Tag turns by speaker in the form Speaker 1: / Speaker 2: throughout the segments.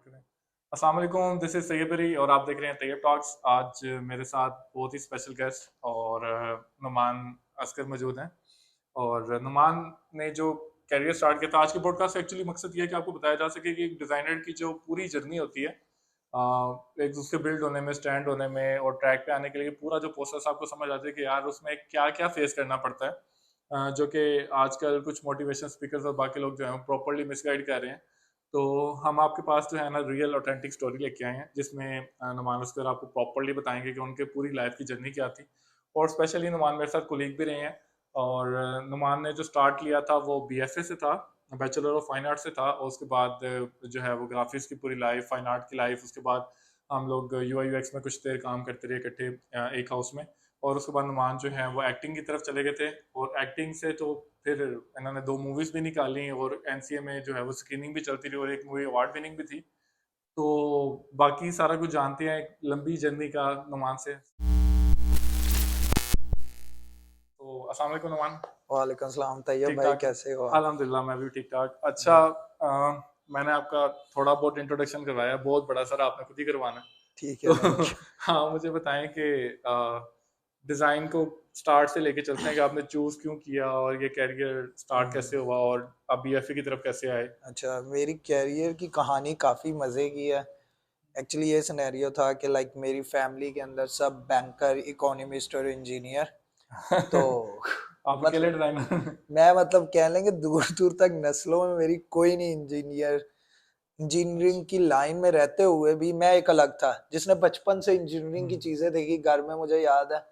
Speaker 1: करें। अस्सलाम वालेकुम, दिस इज तैयब अली और आप देख रहे हैं तैयब टॉक्स। आज मेरे साथ बहुत ही स्पेशल गेस्ट और नुमान अस्कर मौजूद हैं। और नुमान ने जो कैरियर स्टार्ट किया था, आज के पॉडकास्ट का एक्चुअली मकसद ये है कि आपको बताया जा सके कि एक डिज़ाइनर की जो पूरी जर्नी होती है, एक उसके बिल्ड होने में, स्टैंड होने में और ट्रैक पे आने के लिए पूरा जो प्रोसेस आपको समझ आ जाए कि यार उसमें क्या क्या फेस करना पड़ता है, जो कि आजकल कुछ मोटिवेशन स्पीकर्स और बाकी लोग जो हैं प्रॉपरली मिसगाइड कर रहे हैं। तो हम आपके पास जो है ना रियल ऑथेंटिक स्टोरी लेके आए हैं, जिसमें नुमान उसकर आपको प्रॉपरली बताएंगे कि उनके पूरी लाइफ की जर्नी क्या थी। और स्पेशली नुमान मेरे साथ कोलीग भी रहे हैं। और नुमान ने जो स्टार्ट लिया था वो बीएफए से था, बैचलर ऑफ फाइन आर्ट से था। और उसके बाद जो है वो ग्राफिक्स की पूरी लाइफ, फाइन आर्ट की लाइफ, उसके बाद हम लोग यूआई यूएक्स में कुछ देर काम करते रहे इकट्ठे एक हाउस में। और उसके बाद नुमान जो है वो एक्टिंग की तरफ चले गए थे। और एक्टिंग से तो फिर इन्होंने 2 मूवीज भी निकाली और एनसीए में जो है वो स्क्रीनिंग भी चलती रही और एक मूवी अवार्ड विनिंग भी थी। तो बाकी सारा कुछ जानते हैं एक लंबी जर्नी का नुमान से। तो अस्सलाम वालेकुम नुमान।
Speaker 2: वालेकुम सलाम तैयब
Speaker 1: ठीक
Speaker 2: भाई,
Speaker 1: ठाक।
Speaker 2: कैसे हो आप?
Speaker 1: अल्हम्दुलिल्लाह मैं भी ठीक ठाक। अच्छा, मैंने आपका थोड़ा बहुत इंट्रोडक्शन करवाया, बहुत बड़ा सारा आपने खुद ही करवाना है।
Speaker 2: ठीक
Speaker 1: तो
Speaker 2: है, थैंक यू।
Speaker 1: हाँ, मुझे बताएं कि डिज़ाइन को स्टार्ट से लेके चलते हैं कि आपने चूज़ क्यों किया और ये कैरियर स्टार्ट कैसे हुआ और आप बीएफए की तरफ कैसे आए।
Speaker 2: अच्छा, मेरी कैरियर की कहानी काफ़ी मज़े की है। एक्चुअली ये सिनेरियो था कि लाइक मेरी फैमिली के अंदर सब बैंकर, इकोनॉमिस्ट और इंजीनियर। तो
Speaker 1: आप अकेले
Speaker 2: मतलब
Speaker 1: डिज़ाइनर।
Speaker 2: मैं मतलब कह लेंगे दूर दूर तक नस्लों में मेरी कोई नहीं इंजीनियर। इंजीनियरिंग की लाइन में रहते हुए भी मैं एक अलग था जिसने बचपन से इंजीनियरिंग की चीज़ें देखी। घर में मुझे याद है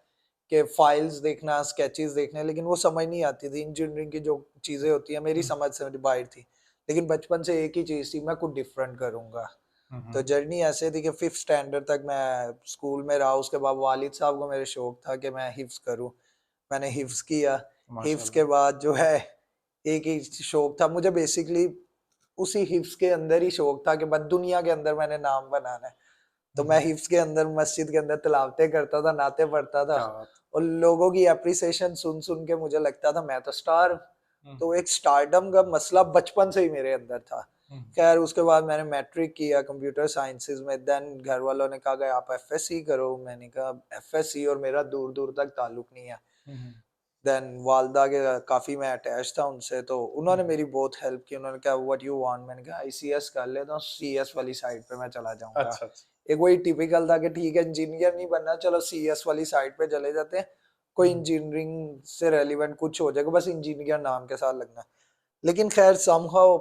Speaker 2: कि फाइल्स देखना, स्केचेस देखने, लेकिन वो समझ नहीं आती थी। इंजीनियरिंग की जो चीज़ें होती हैं मेरी समझ से बाहर थी। लेकिन बचपन से एक ही चीज़ थी, मैं कुछ डिफरेंट करूँगा। तो जर्नी ऐसे थी कि 5th स्टैंडर्ड तक मैं स्कूल में रहा। उसके बाद वालिद साहब को मेरे शौक था कि मैं हिफ्स करूँ। मैंने हिफ्स किया। हिफ्स के
Speaker 1: माशाल्लाह।
Speaker 2: बाद जो है एक ही शौक था मुझे, बेसिकली उसी हिफ्स के अंदर ही शौक था कि बस दुनिया के अंदर मैंने नाम बनाना है। तो मैं हिफ्स के अंदर मस्जिद के अंदर तिलावतें करता था, नाते पढ़ता था।
Speaker 1: क्या बात।
Speaker 2: और लोगों की एप्रिसिएशन सुन सुन के मुझे लगता था मैं तो स्टार हूं। तो एक स्टारडम का मसला बचपन से ही मेरे अंदर था। खैर उसके बाद मैंने मैट्रिक किया कंप्यूटर साइंसेज में। देन घर वालों ने कहा कि आप एफएससी करो। मैंने कहा एफएससी और मेरा दूर दूर तक ताल्लुक नहीं है। देन वालदा के काफ़ी मैं अटैच था उनसे, तो उन्होंने मेरी बहुत हेल्प की। उन्होंने कहा व्हाट यू वांट। मैंने कहा आईसीएस कर लेता हूँ, सीएस वाली साइड पे मैं चला जाऊंगा।
Speaker 1: अच्छा अच्छा।
Speaker 2: एक वही टिपिकल था कि ठीक है इंजीनियर नहीं बनना, चलो सीएस वाली साइड पे चले जाते हैं, कोई इंजीनियरिंग से रेलिवेंट कुछ हो जाएगा, बस इंजीनियर नाम के साथ लगना। लेकिन खैर समहाउ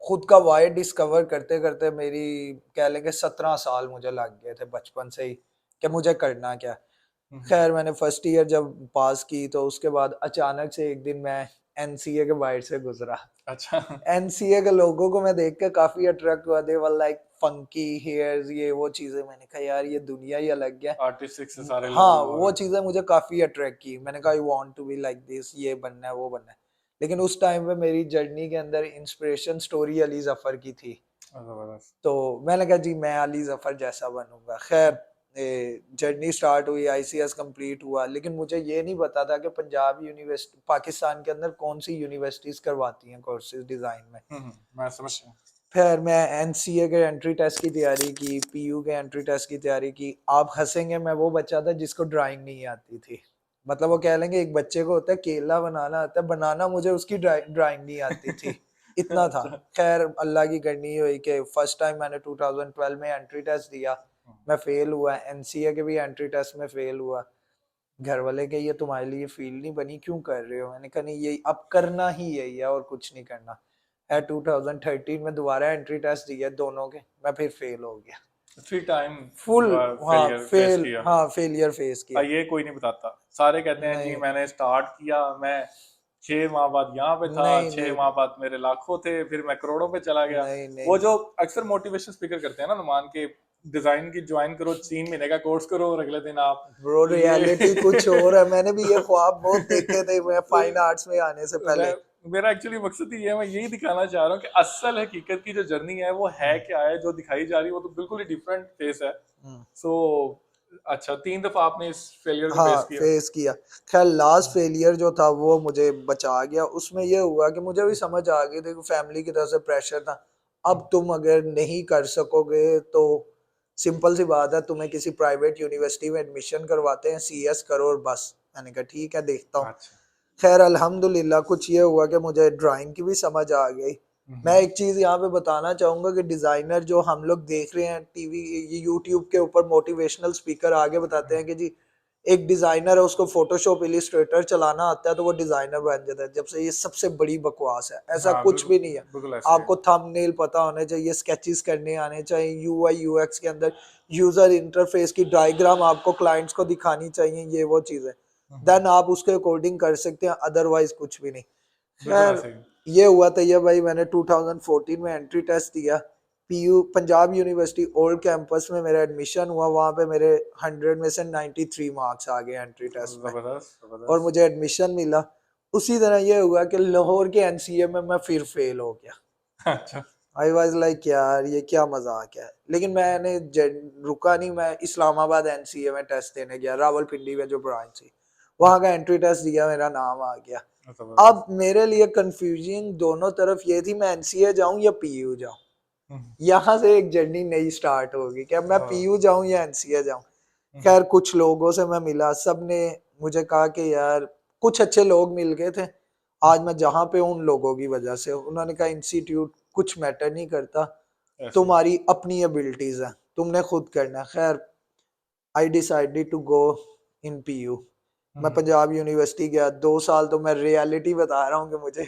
Speaker 2: खुद का वाई डिस्कवर करते करते मेरी कह लेंगे 17 साल मुझे लग गए थे बचपन से ही कि मुझे करना क्या। खैर मैंने फर्स्ट ईयर जब पास की तो उसके बाद अचानक से एक दिन मैं एनसीए के बाहर से गुजरा।
Speaker 1: अच्छा।
Speaker 2: एनसीए के लोगों को मैं देख के काफी अट्रैक्ट हुआ। दे वर लाइक फंकी हेयर्स, ये वो चीजें। मैंने कहा यार ये दुनिया ही अलग है।
Speaker 1: आर्टिस्टिक से सारे
Speaker 2: हाँ
Speaker 1: लोग
Speaker 2: वो
Speaker 1: और
Speaker 2: चीजें मुझे काफी अट्रैक्ट की। मैंने कहा I want to be like this, ये बनना है वो बनना है। लेकिन उस टाइम पे मेरी जर्नी के अंदर इंस्पिरेशन स्टोरी अली जफर की थी।
Speaker 1: जबरदस्त।
Speaker 2: तो मैंने कहा जी मैं अली जफर जैसा बनूंगा। खैर जर्नी स्टार्ट हुई, आईसीएस कंप्लीट हुआ। लेकिन मुझे ये नहीं पता था कि पंजाब यूनिवर्सिटी पाकिस्तान के अंदर कौन सी यूनिवर्सिटीज करवाती हैं कोर्सेज डिजाइन में।
Speaker 1: मैं समझ गया।
Speaker 2: फिर मैं एनसीए के एंट्री टेस्ट की तैयारी की, पीयू के एंट्री टेस्ट की तैयारी की। आप हंसेंगे, मैं वो बच्चा था जिसको ड्राइंग नहीं आती थी। मतलब वो कह लेंगे एक बच्चे को होता है केला बनाना आता है, बनाना मुझे उसकी ड्राइंग नहीं आती थी। इतना था।
Speaker 1: अच्छा।
Speaker 2: खैर अल्लाह की करनी हुई कि फर्स्ट टाइम मैंने 2012 में एंट्री टेस्ट दिया, मैं फेल हुआ। एनसीए के भी एंट्री टेस्ट में फेल हुआ। घर वाले के ये तुम्हारे लिए फील्ड नहीं बनी, क्यों कर रहे हो। मैंने कहा नहीं ये अब करना ही यही है और कुछ नहीं करना है। 2013 में दोबारा एंट्री टेस्ट दिया दोनों के, मैं फिर फेल हो गया।
Speaker 1: 3 टाइम
Speaker 2: फुल हाँ
Speaker 1: फेलियर फेस
Speaker 2: फेल,
Speaker 1: किया।
Speaker 2: हाँ फेलियर फेस किया।
Speaker 1: ये कोई नहीं बताता, सारे कहते हैं जी
Speaker 2: नहीं
Speaker 1: मैंने स्टार्ट किया, मैं 6 माह बाद यहाँ पे था,
Speaker 2: नहीं
Speaker 1: छह
Speaker 2: नहीं
Speaker 1: माह बाद मेरे लाखों थे, फिर मैं करोड़ों पे चला गया।
Speaker 2: नहीं
Speaker 1: वो
Speaker 2: नहीं
Speaker 1: जो अक्सर मोटिवेशन स्पीकर करते हैं ना नुमान के, डिजाइन की ज्वाइन करो, 3 महीने का कोर्स करो और अगले दिन आप
Speaker 2: ब्रो,
Speaker 1: ये
Speaker 2: रियलिटी कुछ और है। मैंने भी ये ख्वाब बहुत देखे थे मैं फाइन आर्ट्स में आने से
Speaker 1: मैं
Speaker 2: पहले।
Speaker 1: मेरा एक्चुअली मकसद ही है, मैं यही दिखाना चाह रहा हूँ कि असल हकीकत की जो जर्नी है वो है क्या है, जो दिखाई जा रही है वो तो बिल्कुल ही डिफरेंट फेस है। सो अच्छा, 3 दफा आपने इस फेलियर को
Speaker 2: हाँ
Speaker 1: फेस किया।
Speaker 2: फेस किया। खैर लास्ट फेलियर जो था वो मुझे बचा गया। उसमें ये हुआ कि मुझे भी समझ आ गई थी, फैमिली की तरफ से प्रेशर था। अब तुम अगर नहीं कर सकोगे तो सिंपल सी बात है, तुम्हें किसी प्राइवेट यूनिवर्सिटी में एडमिशन करवाते हैं, सीएस करो और बस। मैंने कहा ठीक है, देखता हूँ।
Speaker 1: अच्छा।
Speaker 2: खैर अल्हम्दुलिल्लाह कुछ ये हुआ कि मुझे ड्राइंग की भी समझ आ गई। मैं एक चीज यहाँ पे बताना चाहूंगा कि डिजाइनर जो हम लोग देख रहे हैं टीवी, ये यूट्यूब के ऊपर मोटिवेशनल स्पीकर आगे बताते हैं कि जी एक डिजाइनर है, उसको फोटोशॉप इलिस्ट्रेटर चलाना आता है तो वो डिजाइनर बन जाता है। जब से ये सबसे बड़ी बकवास है, ऐसा
Speaker 1: हाँ,
Speaker 2: कुछ
Speaker 1: बिल्कुल,
Speaker 2: भी नहीं है।
Speaker 1: बिल्कुल ऐसे ही है।
Speaker 2: आपको थंबनेल पता होने चाहिए, स्केचेस करने आने चाहिए, यूआई यूएक्स के अंदर यूजर इंटरफेस की डायग्राम आपको क्लाइंट्स को दिखानी चाहिए, ये वो चीज है।
Speaker 1: हुँ,
Speaker 2: देन आप उसके अकॉर्डिंग कर सकते हैं, अदरवाइज कुछ भी नहीं।
Speaker 1: बिल्कुल
Speaker 2: खैर
Speaker 1: ऐसे ही।
Speaker 2: ये हुआ था ये भाई, मैंने 2014 में एंट्री टेस्ट दिया। PU Punjab university old campus में मेरा एडमिशन हुआ। वहां पे मेरे 100 में से 93 मार्क्स आ गए एंट्री टेस्ट में
Speaker 1: ज़बरदस्त,
Speaker 2: और
Speaker 1: ज़बरदस्त।
Speaker 2: मुझे एडमिशन मिला। उसी तरह ये हुआ कि लाहौर के एनसीए में मैं फिर फेल हो गया।
Speaker 1: अच्छा।
Speaker 2: आई वाज लाइक यार ये क्या मजाक है। लेकिन मैंने रुका नहीं, मैं इस्लामाबाद एनसीए में टेस्ट देने गया, रावलपिंडी में जो ब्रांच थी, वहां का एंट्री टेस्ट दिया, मेरा नाम आ गया। अब
Speaker 1: ज़बरदस्त।
Speaker 2: मेरे लिए कंफ्यूजिंग दोनों तरफ ये थी, मैं एनसीए जाऊं या पीयू जाऊं।
Speaker 1: हुँ,
Speaker 2: यहाँ से एक जर्नी नई स्टार्ट होगी कि अब मैं
Speaker 1: हाँ,
Speaker 2: पीयू जाऊं या एनसीए जाऊं।
Speaker 1: हुँ,
Speaker 2: खैर कुछ लोगों से मैं मिला, सब ने मुझे कहा कि यार, कुछ अच्छे लोग मिल गए थे।
Speaker 1: हुँ,
Speaker 2: आज मैं जहाँ पे हूँ उन लोगों की वजह से, उन्होंने कहा इंस्टीट्यूट कुछ मैटर नहीं करता,
Speaker 1: ऐसे ही।
Speaker 2: तुम्हारी अपनी एबिलिटीज है, तुमने खुद करना है। खैर I decided to go in PU. मैं
Speaker 1: हुँ,
Speaker 2: पंजाब यूनिवर्सिटी गया, 2 साल तो मैं रियलिटी बता रहा हूँ कि मुझे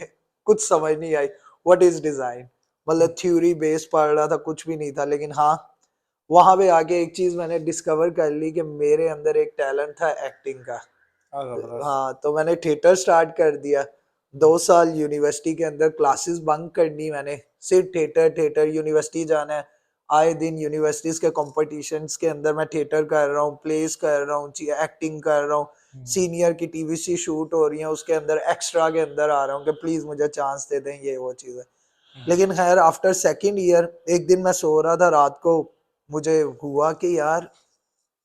Speaker 2: कुछ समझ नहीं आई, व्हाट इज डिजाइन।
Speaker 1: हुँ,
Speaker 2: मतलब थ्योरी बेस पढ़ रहा था, कुछ भी नहीं था। लेकिन हाँ, वहां पे आके एक चीज मैंने डिस्कवर कर ली कि मेरे अंदर एक टैलेंट था एक्टिंग का।
Speaker 1: ज़बरदस्त।
Speaker 2: हाँ, तो मैंने थिएटर स्टार्ट कर दिया।
Speaker 1: हुँ,
Speaker 2: 2 साल यूनिवर्सिटी के अंदर क्लासेस बंक करनी मैंने, सिर्फ थिएटर थिएटर, यूनिवर्सिटी जाना है। आए दिन यूनिवर्सिटीज के कॉम्पिटिशन्स के अंदर मैं थिएटर कर रहा हूँ, प्लेस कर रहा हूँ, एक्टिंग कर रहा हूँ।
Speaker 1: हुँ,
Speaker 2: सीनियर की टीवीसी शूट हो रही है, उसके अंदर एक्स्ट्रा के अंदर आ रहा हूँ कि प्लीज मुझे चांस दे दें, ये वो चीज़ है।
Speaker 1: हुँ,
Speaker 2: लेकिन खैर आफ्टर सेकेंड ईयर एक दिन मैं सो रहा था रात को, मुझे हुआ कि यार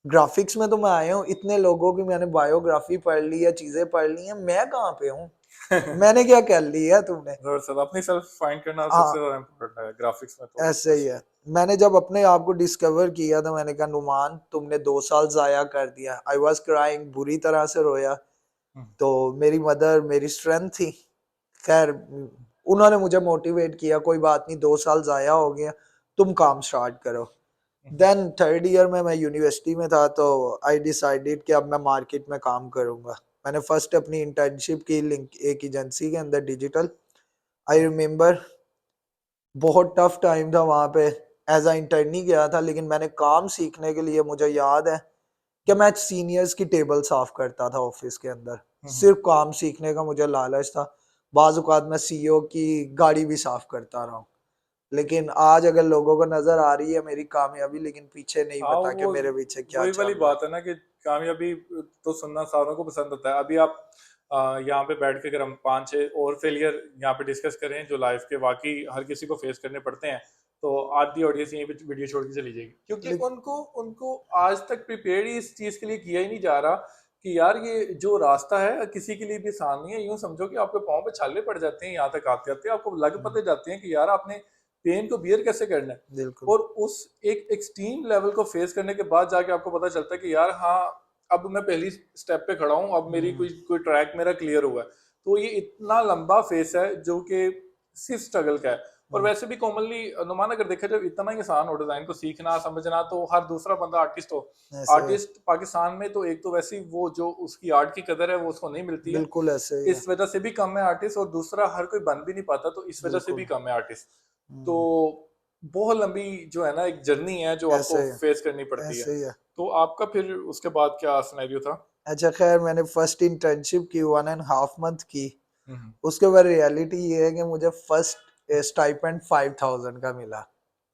Speaker 2: ग्राफिक्स में तो मैं आया हूँ, इतने लोगों की मैंने बायोग्राफी पढ़ ली है, चीजें पढ़ ली हैं, मैं कहाँ पे हूँ, मैंने क्या कर लिया है तुमने।
Speaker 1: ज़बरदस्त। अपनी सेल्फ फाइंड करना सबसे
Speaker 2: हाँ,
Speaker 1: ज़्यादा इम्पोर्टेंट है ग्राफ़िक्स में तो
Speaker 2: ऐसे ही
Speaker 1: वैसे।
Speaker 2: है। मैंने जब अपने आप को डिस्कवर किया तो मैंने कहा नुमान तुमने 2 साल जाया कर दिया। आई वॉज क्राइंग, बुरी तरह से रोया।
Speaker 1: हुँ,
Speaker 2: तो मेरी मदर मेरी स्ट्रेंथ थी। खैर उन्होंने मुझे मोटिवेट किया, कोई बात नहीं, 2 साल जाया हो गया, तुम काम स्टार्ट करो।
Speaker 1: हुँ,
Speaker 2: देन थर्ड ईयर में मैं यूनिवर्सिटी में था तो आई डिसाइडेड कि अब मैं मार्केट में काम करूंगा। मैंने फर्स्ट अपनी इंटर्नशिप की लिंक एक एजेंसी के अंदर, डिजिटल। आई रिमेम्बर बहुत टफ टाइम था वहां पे। एज अ इंटर्न ही गया था, लेकिन मैंने काम सीखने के लिए, मुझे याद है कि मैं सीनियर्स की टेबल साफ करता था ऑफिस के अंदर।
Speaker 1: हुँ, हुँ,
Speaker 2: सिर्फ काम सीखने का मुझे लालच था। बाज औकात मैं सीईओ की गाड़ी भी साफ करता रहा हूँ। लेकिन आज अगर लोगों को नजर आ रही है मेरी कामयाबी, लेकिन पीछे नहीं
Speaker 1: हाँ,
Speaker 2: पता कि
Speaker 1: वो
Speaker 2: मेरे पीछे क्या
Speaker 1: वही
Speaker 2: चल
Speaker 1: वाली
Speaker 2: रहा है।
Speaker 1: बात है ना कि कामयाबी तो सुनना सारों को पसंद होता है। अभी आप यहाँ पे बैठ के अगर हम 5-6 और फेलियर यहाँ पे डिस्कस करें जो लाइफ के वाकई हर किसी को फेस करने पड़ते हैं, तो आधी ऑडियंस यहीं पे वीडियो छोड़ के चली जाएगी, क्योंकि
Speaker 2: लेकिन
Speaker 1: उनको उनको आज तक प्रिपेयर ही इस चीज़ के लिए किया ही नहीं जा रहा कि यार ये जो रास्ता है किसी के लिए भी आसान नहीं है। यूं समझो कि आपके पाँव पे छाले पड़ जाते हैं, यहाँ तक आते आते आपको लग पते जाते हैं कि यार आपने पेन को बियर कैसे करना है।
Speaker 2: बिल्कुल।
Speaker 1: और उस एक एक्सट्रीम लेवल को फेस करने के बाद जाके आपको पता चलता है कि यार हाँ, अब मैं पहली स्टेप पे खड़ा हूँ, अब मेरी
Speaker 2: हम्म,
Speaker 1: कोई कोई ट्रैक मेरा क्लियर हुआ है। तो ये इतना लंबा फेस है जो कि सिर्फ स्ट्रगल का है। और
Speaker 2: हम्म,
Speaker 1: वैसे भी कॉमनली अनुमान अगर देखा जाए इतना ही आसान हो डिजाइन को सीखना समझना, तो हर दूसरा बंदा आर्टिस्ट हो।
Speaker 2: ऐसे है।
Speaker 1: आर्टिस्ट पाकिस्तान में तो एक तो वैसे ही वो जो उसकी आर्ट की कदर है वो उसको नहीं मिलती है,
Speaker 2: बिल्कुल ऐसे ही है।
Speaker 1: इस वजह से भी कम है आर्टिस्ट, और दूसरा हर कोई बन भी नहीं पाता तो इस वजह से भी
Speaker 2: बिल्कुल।
Speaker 1: कम है आर्टिस्ट। तो
Speaker 2: हम्म,
Speaker 1: बहुत लंबी जो है ना एक जर्नी है जो आपको
Speaker 2: ऐसे ही है।
Speaker 1: फेस करनी पड़ती है।
Speaker 2: ऐसे ही है।
Speaker 1: तो आपका फिर उसके बाद क्या सिनेरियो था?
Speaker 2: अच्छा खैर मैंने फर्स्ट इंटर्नशिप की 1.5 मंथ की।
Speaker 1: हम्म,
Speaker 2: उसके बाद रियलिटी ये है कि मुझे फर्स्ट स्टाइपेंड 5,000 का मिला।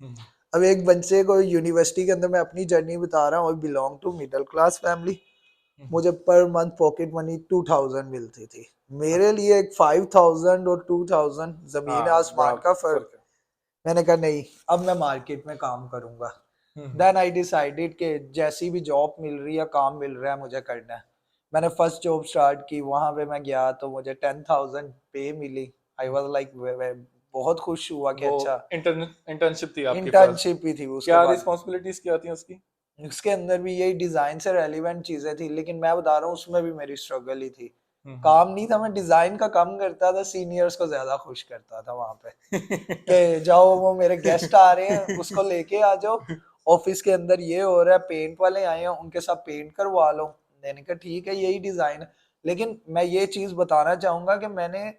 Speaker 1: हम्म,
Speaker 2: अब एक बच्चे को यूनिवर्सिटी के अंदर, मैं अपनी जर्नी बता रहा हूँ, belong to middle class family,
Speaker 1: hmm,
Speaker 2: मुझे पर मंथ पॉकेट मनी 2,000 मिलती थी। मेरे
Speaker 1: अच्छा।
Speaker 2: लिए एक 5,000 और 2,000 जमीन
Speaker 1: हाँ, बड़ा
Speaker 2: आसमान का फर्क।
Speaker 1: फर्क है।
Speaker 2: मैंने कहा नहीं, अब मैं मार्केट में काम करूंगा।
Speaker 1: हम्म,
Speaker 2: देन आई डिसाइडेड कि जैसी भी जॉब मिल रही है, काम मिल रहा है, मुझे करना है। मैंने फर्स्ट जॉब स्टार्ट की, वहां पे मैं गया तो मुझे 10,000 पे मिली। आई वाज लाइक बहुत खुश हुआ कि
Speaker 1: वो
Speaker 2: अच्छा
Speaker 1: इंटर्नशिप थी आपकी फर्स्ट?
Speaker 2: इंटर्नशिप ही थी उसके
Speaker 1: क्या
Speaker 2: बाद।
Speaker 1: रिस्पॉन्सिबिलिटीज क्या थी उसकी?
Speaker 2: उसके अंदर भी यही डिजाइन से रेलिवेंट चीजें थी, लेकिन मैं बता रहा हूँ उसमें भी मेरी स्ट्रगल ही थी।
Speaker 1: हम्म।
Speaker 2: काम नहीं था, मैं डिजाइन का काम करता था, सीनियर्स को ज्यादा खुश करता था वहां पे कि जाओ वो मेरे गेस्ट आ रहे हैं उसको लेके आ जाओ, ऑफिस के अंदर ये हो रहा है, पेंट वाले आए हैं उनके साथ पेंट करवा लो। मैंने कहा ठीक है यही डिजाइन है, लेकिन मैं ये चीज बताना चाहूंगा कि मैंने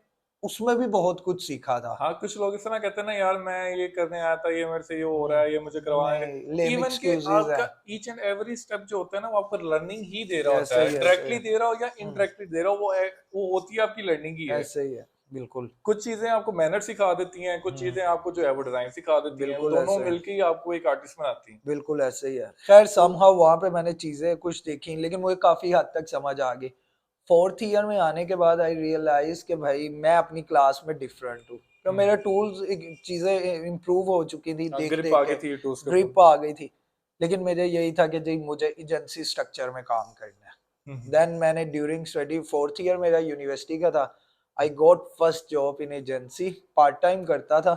Speaker 2: उसमें भी बहुत कुछ सीखा था।
Speaker 1: हाँ, कुछ लोग इस तरह कहते हैं ना, यार मैं ये करने आया था, ये मेरे से ये हो रहा है, ये मुझे करवाने का।
Speaker 2: नहीं, लेम
Speaker 1: इवन के
Speaker 2: एक्सक्यूजेज है।
Speaker 1: आपका ईच एंड एवरी स्टेप जो होता है ना, वो आपको लर्निंग ही दे रहा होता है,
Speaker 2: ऐसे ही
Speaker 1: डायरेक्टली
Speaker 2: है।
Speaker 1: दे रहा हो या इनडायरेक्टली दे रहा हो, वो होती है आपकी लर्निंग ही है।
Speaker 2: ऐसे ही है, बिल्कुल।
Speaker 1: कुछ चीजें आपको मैनर सिखा देती हैं, कुछ
Speaker 2: हम्म,
Speaker 1: चीजें आपको जो है वो डिजाइन सिखा देती हैं, वो
Speaker 2: बिल्कुल
Speaker 1: दोनों
Speaker 2: ऐसे है,
Speaker 1: मिलके ही आपको एक आर्टिस्ट बनाती हैं।
Speaker 2: बिल्कुल ऐसे ही है। खैर
Speaker 1: तो
Speaker 2: समहाउ वहां पे मैंने चीजें कुछ देखी, लेकिन मुझे काफी हद तक समझ आ गई। फोर्थ ईयर में आने के बाद आई रियलाइज कि भाई मैं अपनी क्लास में डिफरेंट हूँ, तो मेरे टूल्स चीजें इम्प्रूव हो चुकी थी देख
Speaker 1: ग्रिप
Speaker 2: देख
Speaker 1: आ
Speaker 2: के,
Speaker 1: गई थी टूल्स के ऊपर।
Speaker 2: ग्रिप आ गई थी। लेकिन मुझे यही था कि जी मुझे एजेंसी स्ट्रक्चर में काम करना है।
Speaker 1: हम्म।
Speaker 2: देन मैंने ड्यूरिंग स्टडी, फोर्थ ईयर मेरा यूनिवर्सिटी का था, I got first job in agency, part time करता था।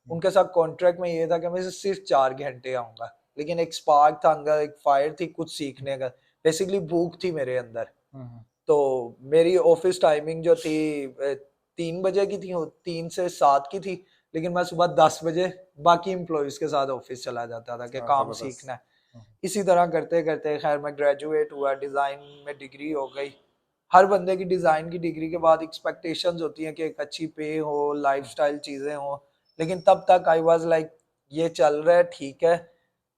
Speaker 2: उनके साथ कॉन्ट्रैक्ट में ये था कि मैं सिर्फ 4 घंटे आऊंगा, लेकिन एक स्पार्क था अंदर, एक फायर थी कुछ सीखने का, बेसिकली भूख थी मेरे अंदर।
Speaker 1: हम्म।
Speaker 2: तो मेरी ऑफिस टाइमिंग जो थी 3 बजे की थी, 3 से 7 की थी, लेकिन मैं सुबह 10 बजे बाकी एम्प्लॉयज के साथ ऑफिस चला जाता था कि
Speaker 1: हाँ,
Speaker 2: काम
Speaker 1: जबरदस्त।
Speaker 2: सीखना है। इसी तरह करते करते खैर मैं ग्रेजुएट हुआ, डिजाइन में डिग्री हो गई। हर बंदे की डिजाइन की डिग्री के बाद एक्सपेक्टेशंस होती हैं कि एक अच्छी पे हो, लाइफस्टाइल चीजें हो, लेकिन तब तक आई वाज लाइक ये चल रहा है ठीक है,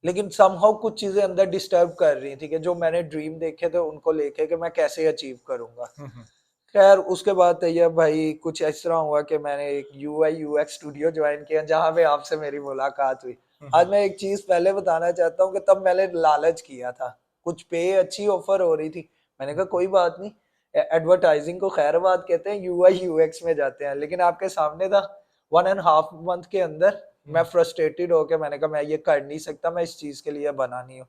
Speaker 2: लेकिन समहाउ कुछ चीजें अंदर डिस्टर्ब कर रही थी कि जो मैंने ड्रीम देखे थे उनको लेके कि मैं कैसे अचीव करूंगा।
Speaker 1: हम्म।
Speaker 2: खैर उसके बाद तैयब भाई कुछ इस तरह हुआ कि मैंने एक यूआई यूएक्स स्टूडियो ज्वाइन किया, जहां पे आपसे मेरी मुलाकात हुई। आज मैं एक चीज पहले बताना चाहता हूँ कि तब मैंने लालच किया था, कुछ पे अच्छी ऑफर हो रही थी, मैंने कहा कोई बात नहीं, एडवर्टाइजिंग को खैर बात कहते हैं, यूआई यूएक्स में जाते हैं। लेकिन आपके सामने था, 1.5 मंथ के अंदर मैं फ्रस्ट्रेटेड होकर मैंने कहा मैं ये कर नहीं सकता, मैं इस चीज के लिए बना नहीं हूँ।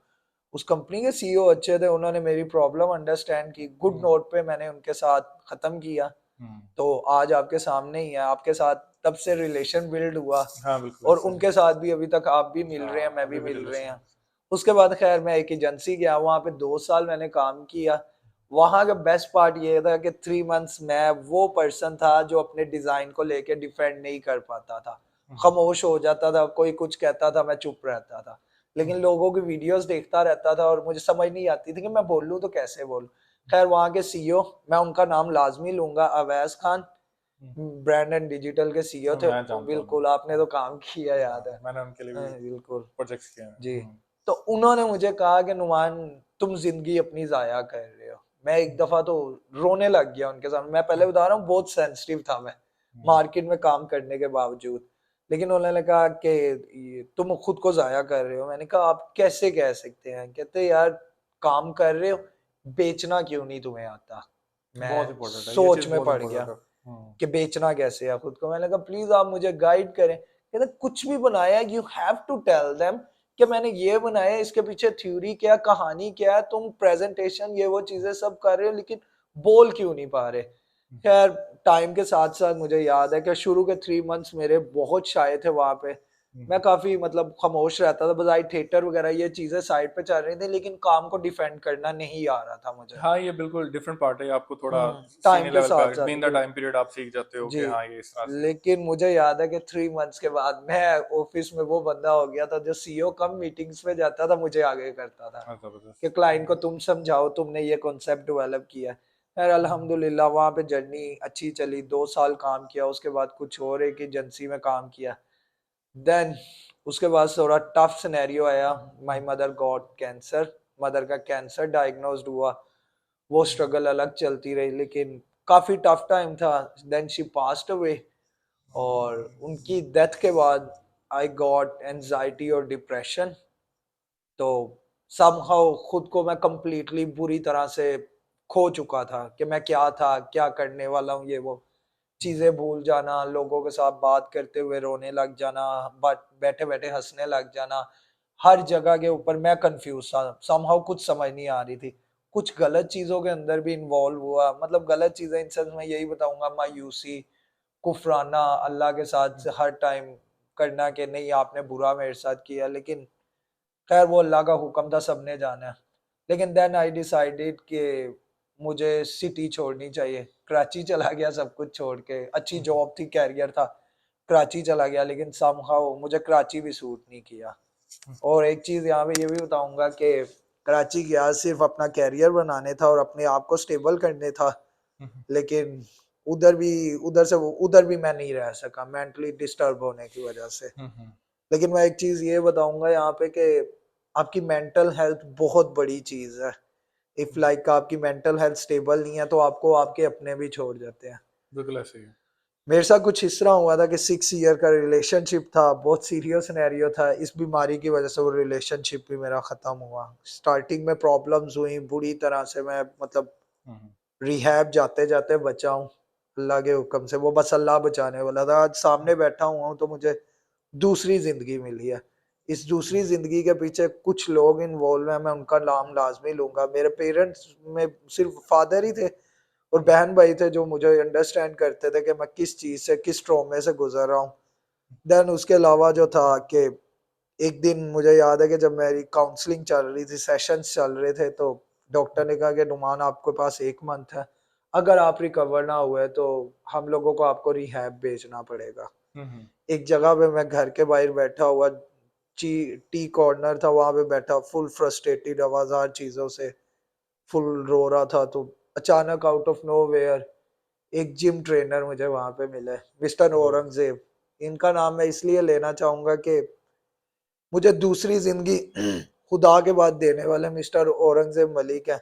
Speaker 2: उस कंपनी के सीईओ अच्छे थे, उन्होंने मेरी प्रॉब्लम अंडरस्टैंड की, गुड नोट पे मैंने उनके साथ खत्म किया। तो आज आपके सामने ही है, आपके साथ तब से रिलेशन बिल्ड हुआ,
Speaker 1: हाँ, बिल्कुल
Speaker 2: और
Speaker 1: ऐसा ही
Speaker 2: उनके
Speaker 1: है।
Speaker 2: साथ भी अभी तक आप भी मिल रहे हैं,
Speaker 1: हाँ,
Speaker 2: मैं
Speaker 1: अभी
Speaker 2: भी
Speaker 1: भी
Speaker 2: मिल रहे
Speaker 1: रिलेशन
Speaker 2: हैं।
Speaker 1: है।
Speaker 2: उसके बाद खैर मैं एक एजेंसी गया, वहां पे 2 साल मैंने काम किया। वहां का बेस्ट पार्ट ये था कि 3 मंथ्स मैं वो पर्सन था जो अपने डिजाइन को लेके डिफेंड नहीं कर पाता था, खामोश हो जाता था, कोई कुछ कहता था मैं चुप रहता था। लेकिन लोगों की वीडियोस देखता रहता था और मुझे समझ नहीं आती थी कि मैं बोलूं तो कैसे बोलूं। खैर वहां के सीईओ, मैं उनका नाम लाजमी लूंगा, Awais Khan, brand and digital के सीईओ
Speaker 1: हाँ,
Speaker 2: थे।
Speaker 1: मैं जानता हूँ
Speaker 2: बिल्कुल आपने तो काम किया, याद है।
Speaker 1: हाँ, मैंने उनके लिए भी
Speaker 2: बिल्कुल
Speaker 1: प्रोजेक्ट्स किए हैं।
Speaker 2: जी। तो उन्होंने मुझे कहा कि नुमान तुम जिंदगी अपनी जाया कर रहे हो। मैं एक दफा तो रोने लग गया उनके सामने, मैं पहले बता रहा हूँ बहुत सेंसिटिव था मैं, मार्केट में काम करने के बावजूद। लेकिन उन्होंने कहा कि तुम खुद को जाया कर रहे हो। मैंने कहा आप कैसे कह सकते हैं? कहते यार काम कर रहे हो, बेचना क्यों नहीं तुम्हें आता?
Speaker 1: बहुत
Speaker 2: मैं
Speaker 1: इंपॉर्टेंट है, ये
Speaker 2: सोच
Speaker 1: चीज़
Speaker 2: में
Speaker 1: बहुत
Speaker 2: पड़ गया
Speaker 1: इंपॉर्टेंट है।
Speaker 2: कि बेचना कैसे है खुद को। मैंने कहा प्लीज आप मुझे गाइड करें। कहते कुछ भी बनाया you have to tell them कि मैंने ये बनाया, इसके पीछे थ्योरी क्या, कहानी क्या है, तुम प्रेजेंटेशन ये वो चीजें सब कर रहे हो, लेकिन बोल क्यों नहीं पा रहे? खैर टाइम के साथ साथ मुझे याद है कि शुरू के 3 मंथ्स मेरे बहुत शाये थे वहां पे। मैं काफी मतलब खामोश रहता था, बजाय थिएटर वगैरह ये चीजें साइड पे चल रही थी, लेकिन काम को डिफेंड करना नहीं आ रहा था मुझे।
Speaker 1: हाँ, ये बिल्कुल डिफरेंट पार्ट है, आपको थोड़ा
Speaker 2: टाइम
Speaker 1: सीनियर
Speaker 2: के
Speaker 1: लेवल
Speaker 2: साथ
Speaker 1: पे
Speaker 2: साथ
Speaker 1: बीइंग द टाइम पीरियड आप सीख जाते हो
Speaker 2: जी।
Speaker 1: कि हाँ, ये इस तरह से है।
Speaker 2: लेकिन मुझे याद है कि 3 मंथ्स के बाद मैं ऑफिस में वो बंदा हो गया था जो सीईओ कम मीटिंग्स में जाता था, मुझे आगे करता था
Speaker 1: हाँ, जबरदस्त।
Speaker 2: कि क्लाइंट को तुम समझाओ, तुमने ये कॉन्सेप्ट डेवलप किया है। खैर अल्हम्दुलिल्लाह वहाँ पे जर्नी अच्छी चली, 2 साल काम किया, उसके बाद कुछ और एक एजेंसी में काम किया। देन उसके बाद थोड़ा टफ सिनेरियो आया, my mother got cancer, mother का कैंसर डायग्नोस्ड हुआ। वो स्ट्रगल अलग चलती रही, लेकिन काफी टफ टाइम था। देन शी पास्ड अवे, और उनकी डेथ के बाद आई गॉट एंजाइटी और डिप्रेशन। तो समहाउ खुद को मैं कंप्लीटली बुरी तरह से खो चुका था कि मैं क्या था, क्या करने वाला हूँ, ये वो चीजें भूल जाना, लोगों के साथ बात करते हुए रोने लग जाना, बट बैठे बैठे हंसने लग जाना। हर जगह के ऊपर मैं कंफ्यूज था, समहाउ कुछ समझ नहीं आ रही थी। कुछ गलत चीजों के अंदर भी इन्वॉल्व हुआ, मतलब गलत चीजें इन सेंस मैं यही बताऊंगा, मायूसी, कुफराना अल्लाह के साथ हर टाइम करना कि नहीं आपने बुरा मेरे साथ किया, लेकिन खैर वो अल्लाह का हुक्म था, सबने जाना है। लेकिन देन आई डिसाइडेड कि मुझे सिटी छोड़नी चाहिए, कराची चला गया सब कुछ छोड़ के, अच्छी जॉब थी, कैरियर था, कराची चला गया, लेकिन समहाउ मुझे कराची भी सूट नहीं किया। और एक चीज यहाँ पे ये भी बताऊंगा कि कराची गया सिर्फ अपना कैरियर बनाने था और अपने आप को स्टेबल करने था, लेकिन उधर भी मैं नहीं रह सका मेंटली डिस्टर्ब होने की वजह से। लेकिन मैं एक चीज ये बताऊंगा यहाँ पे कि आपकी मेंटल हेल्थ बहुत बड़ी चीज है। इफ लाइक आपकी मेंटल हेल्थ स्टेबल नहीं है तो आपको आपके अपने भी छोड़ जाते हैं।
Speaker 1: बिल्कुल ऐसे ही है।
Speaker 2: मेरे साथ कुछ इस तरह हुआ था कि 6 ईयर का रिलेशनशिप था, बहुत सीरियस सिनेरियो था, इस बीमारी की वजह से वो रिलेशनशिप भी मेरा खत्म हुआ। स्टार्टिंग में प्रॉब्लम्स हुई बुरी तरह से, मैं मतलब रिहैब जाते जाते बचा हूँ अल्लाह के हुक्म से, वो बस अल्लाह बचाने वाला था। आज सामने बैठा हुआ हूँ तो मुझे दूसरी जिंदगी मिली है। इस दूसरी जिंदगी के पीछे कुछ लोग इन्वॉल्व हैं, मैं उनका नाम लाजमी लूंगा। मेरे पेरेंट्स में सिर्फ फादर ही थे और बहन भाई थे जो मुझे अंडरस्टैंड करते थे कि मैं किस चीज से, किस ट्रॉमे से गुजर रहा हूँ। देन उसके अलावा जो था कि एक दिन मुझे याद है कि जब मेरी काउंसलिंग चल रही थी, सेशंस चल रहे थे, तो डॉक्टर ने कहा कि नुमान आपके पास 1 मंथ है, अगर आप रिकवर ना हुए तो हम लोगों को आपको रिहैब भेजना पड़ेगा। एक जगह पे मैं घर के बाहर बैठा हुआ, टी कॉर्नर था, वहां पे बैठा फुल फ्रस्ट्रेटेड, आवाज़ार चीजों से फुल रो रहा था। तो अचानक आउट ऑफ नोवेयर एक जिम ट्रेनर मुझे वहां पे मिले, मिस्टर औरंगजेब। इनका नाम मैं इसलिए लेना चाहूंगा कि मुझे दूसरी जिंदगी खुदा के बाद देने वाले मिस्टर औरंगजेब मलिक है।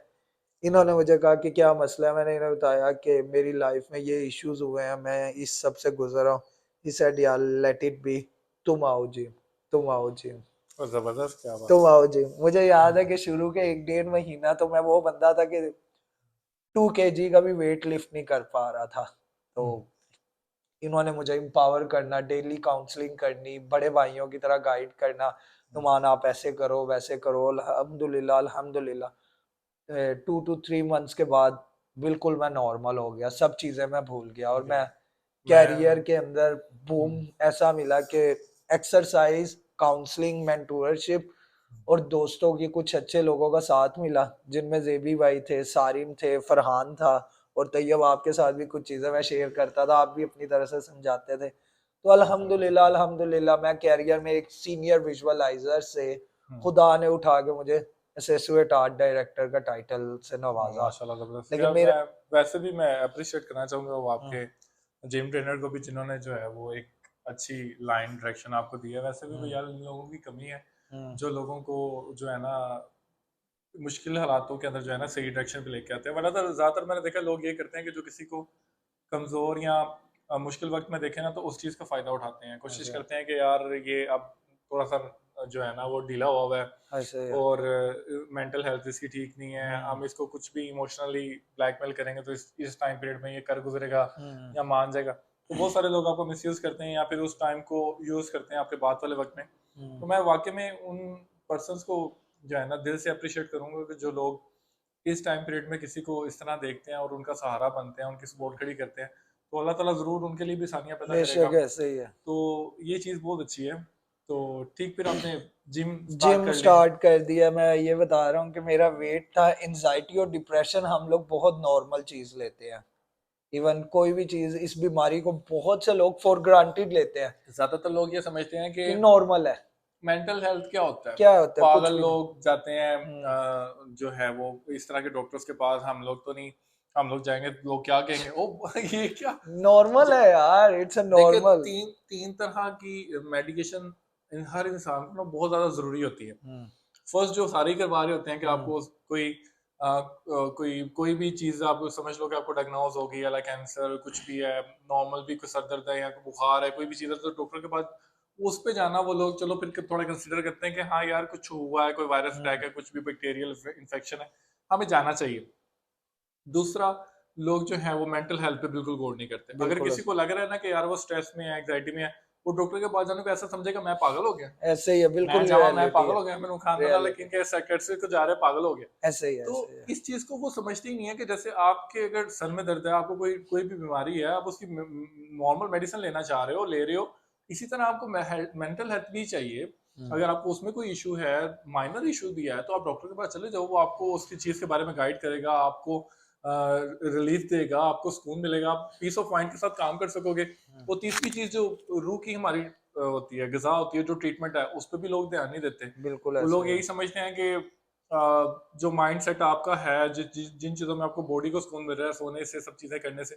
Speaker 2: इन्होंने मुझे कहा कि क्या मसला है, मैंने इन्हें बताया कि मेरी लाइफ में ये इश्यूज हुए हैं, मैं इस सब से गुजर रहा हूँ। ही सेड यार लेट इट बी, तुम आओ जिम, तुम आओ जिम,
Speaker 1: और जबरदस्त, क्या बात
Speaker 2: तुम आओ जिम। मुझे याद है कि शुरू के 1 डेढ़ महीना तो मैं वो बंदा था कि 2 kg का भी वेट लिफ्ट नहीं कर पा रहा था। तो इन्होंने मुझे एम्पावर करना, डेली काउंसलिंग करनी, बड़े भाइयों की तरह गाइड करना, नुमान आप ऐसे करो वैसे करो। अल्हम्दुलिल्लाह अल्हम्दुलिल्लाह 2 to 3 months के बाद बिल्कुल मैं नॉर्मल हो गया, सब चीजें मैं भूल गया और मैं कैरियर
Speaker 1: मैं
Speaker 2: के अंदर बूम ऐसा मिला कि एक्सरसाइज, काउंसलिंग, मेंटोरशिप और दोस्तों की कुछ अच्छे लोगों का साथ मिला, जिनमें जेबी भाई थे, सारिम थे, फरहान था और तैयब आपके साथ भी कुछ चीजें मैं शेयर करता था, आप भी अपनी तरह से समझाते थे। तो अल्हम्दुलिल्लाह अल्हम्दुलिल्लाह मैं कैरियर में एक सीनियर विजुअलाइजर से खुदा ने उठा के मुझे एसोसिएट आर्ट डायरेक्टर का टाइटल से नवाजा।
Speaker 1: माशाल्लाह जबरदस्त।
Speaker 2: लेकिन
Speaker 1: यार
Speaker 2: मेरा
Speaker 1: मैं वैसे भी मैं अप्रिशिएट करना चाहूंगा वो आपके जिम ट्रेनर को भी, जिन्होंने जो है वो एक अच्छी लाइन डायरेक्शन आपको दी है। वैसे भी यार इन लोगों की कमी है जो लोगों को जो है ना मुश्किल हालातों के अंदर जो है ना सही डायरेक्शन पे लेके आते हैं। वरना तो ज्यादातर मैंने देखा लोग ये करते हैं कि जो किसी को कमजोर या मुश्किल वक्त में देखे ना तो उस चीज का फायदा उठाते हैं, कोशिश
Speaker 2: ऐसे
Speaker 1: करते हैं कि यार ये अब थोड़ा सा जो है ना वो ढीला हुआ है
Speaker 2: ऐसे
Speaker 1: और मेंटल हेल्थ इसकी ठीक नहीं है, हम इसको कुछ भी इमोशनली ब्लैकमेल करेंगे तो इस टाइम पीरियड में ये कर गुजरेगा या मान जाएगा। तो बहुत सारे लोग आपको मिसयूज करते हैं या फिर उस टाइम को यूज करते हैं आपके बात वाले वक्त में। तो मैं वाकई में उन पर्सनस को जो है ना दिल से अप्रिशिएट करूंगा कि जो लोग इस टाइम पीरियड में किसी को इस तरह देखते हैं और उनका सहारा बनते हैं, उनकी सपोर्ट खड़ी करते हैं, तो अल्लाह ताला जरूर उनके लिए भी आसानियां पैदा करेगा।
Speaker 2: बेशक ऐसे ही है।
Speaker 1: तो ये चीज़ बहुत अच्छी है। तो ठीक, फिर आपने जिम स्टार्ट
Speaker 2: जिम
Speaker 1: कर ली।
Speaker 2: स्टार्ट कर दिया। मैं ये बता रहा हूँ कि मेरा वेट था, एंजाइटी और डिप्रेशन हम लोग बहुत नॉर्मल चीज लेते हैं। इवन कोई भी चीज, इस बीमारी को बहुत से लोग फॉर ग्रांटेड लेते हैं
Speaker 1: ज्यादातर लोग ये समझते हैं कि
Speaker 2: कि नॉर्मल है।
Speaker 1: मेंटल हेल्थ क्या होता है,
Speaker 2: क्या होता है, कुछ
Speaker 1: पागल
Speaker 2: भी नहीं।
Speaker 1: लोग जाते हैं
Speaker 2: हम्म,
Speaker 1: जो है वो इस तरह के डॉक्टर्स के पास। हम लोग तो नहीं, हम लोग जाएंगे तो लोग क्या कहेंगे, ओ ये क्या।
Speaker 2: नॉर्मल है यार, इट्स अ
Speaker 1: देखिए
Speaker 2: नॉर्मल।
Speaker 1: तीन तीन तरह की मेडिकेशन हर इंसान को ना बहुत ज्यादा जरूरी होती है।
Speaker 2: हम्म
Speaker 1: फर्स्ट जो सारे ही करवा रहे होते हैं कि
Speaker 2: हम्म
Speaker 1: आपको कोई कोई भी चीज आप समझ लो कि आपको डायग्नोज होगी या लाइक कैंसर कुछ भी है, नॉर्मल भी कोई सर दर्द है या कोई बुखार है, कोई भी चीज है, तो डॉक्टर के पास उस पे जाना वो लोग चलो फिर थोड़ा कंसिडर करते हैं कि हाँ यार कुछ हुआ है, कोई वायरस
Speaker 2: हम्म
Speaker 1: अटैक है, कुछ भी बैक्टीरियल इन्फेक्शन है, हमें जाना चाहिए। दूसरा, लोग जो है वो मेंटल हेल्थ पे बिल्कुल गौर नहीं करते। अगर
Speaker 2: बिल्कुल
Speaker 1: किसी को लग रहा है ना कि यार वो स्ट्रेस में है, एंग्जाइटी में है, वो डॉक्टर के पास जाने को ऐसा समझेगा मैं पागल हो गया,
Speaker 2: ऐसे ही है, बिल्कुल
Speaker 1: मैं जावा मैं
Speaker 2: रियलिटी
Speaker 1: पागल
Speaker 2: है,
Speaker 1: हो गया, मैंने खानदान वाले
Speaker 2: रियलिटी
Speaker 1: किन के साइकियाट्रिस्ट को जा रहे पागल हो गया।
Speaker 2: ऐसे ही है,
Speaker 1: तो
Speaker 2: ऐसे ही है।
Speaker 1: इस चीज को वो समझते ही नहीं है कि जैसे आपके अगर सर में दर्द है, आपको कोई कोई भी बीमारी है, आप उसकी नॉर्मल मेडिसिन लेना चाह रहे हो, ले रहे हो, इसी तरह आपको मेंटल हेल्थ भी चाहिए। अगर आपको उसमें कोई इशू है, माइनर इशू भी है, तो आप डॉक्टर के पास चले जाओ, वो आपको उसकी चीज के बारे में गाइड करेगा, आपको रिलीफ देगा, आपको सुकून मिलेगा, आप पीस ऑफ माइंड के साथ काम कर सकोगे। वो तीसरी चीज जो रूह की हमारी होती है, ग़िज़ा होती है, जो ट्रीटमेंट है, उस पर भी लोग ध्यान नहीं देते।
Speaker 2: बिल्कुल
Speaker 1: वो
Speaker 2: ऐसे
Speaker 1: लोग
Speaker 2: ही है।
Speaker 1: यही समझते हैं कि जो माइंड सेट आपका है, जिन चीज़ों में आपको बॉडी को सुकून मिल रहा है, सोने से, सब चीज़ें करने से,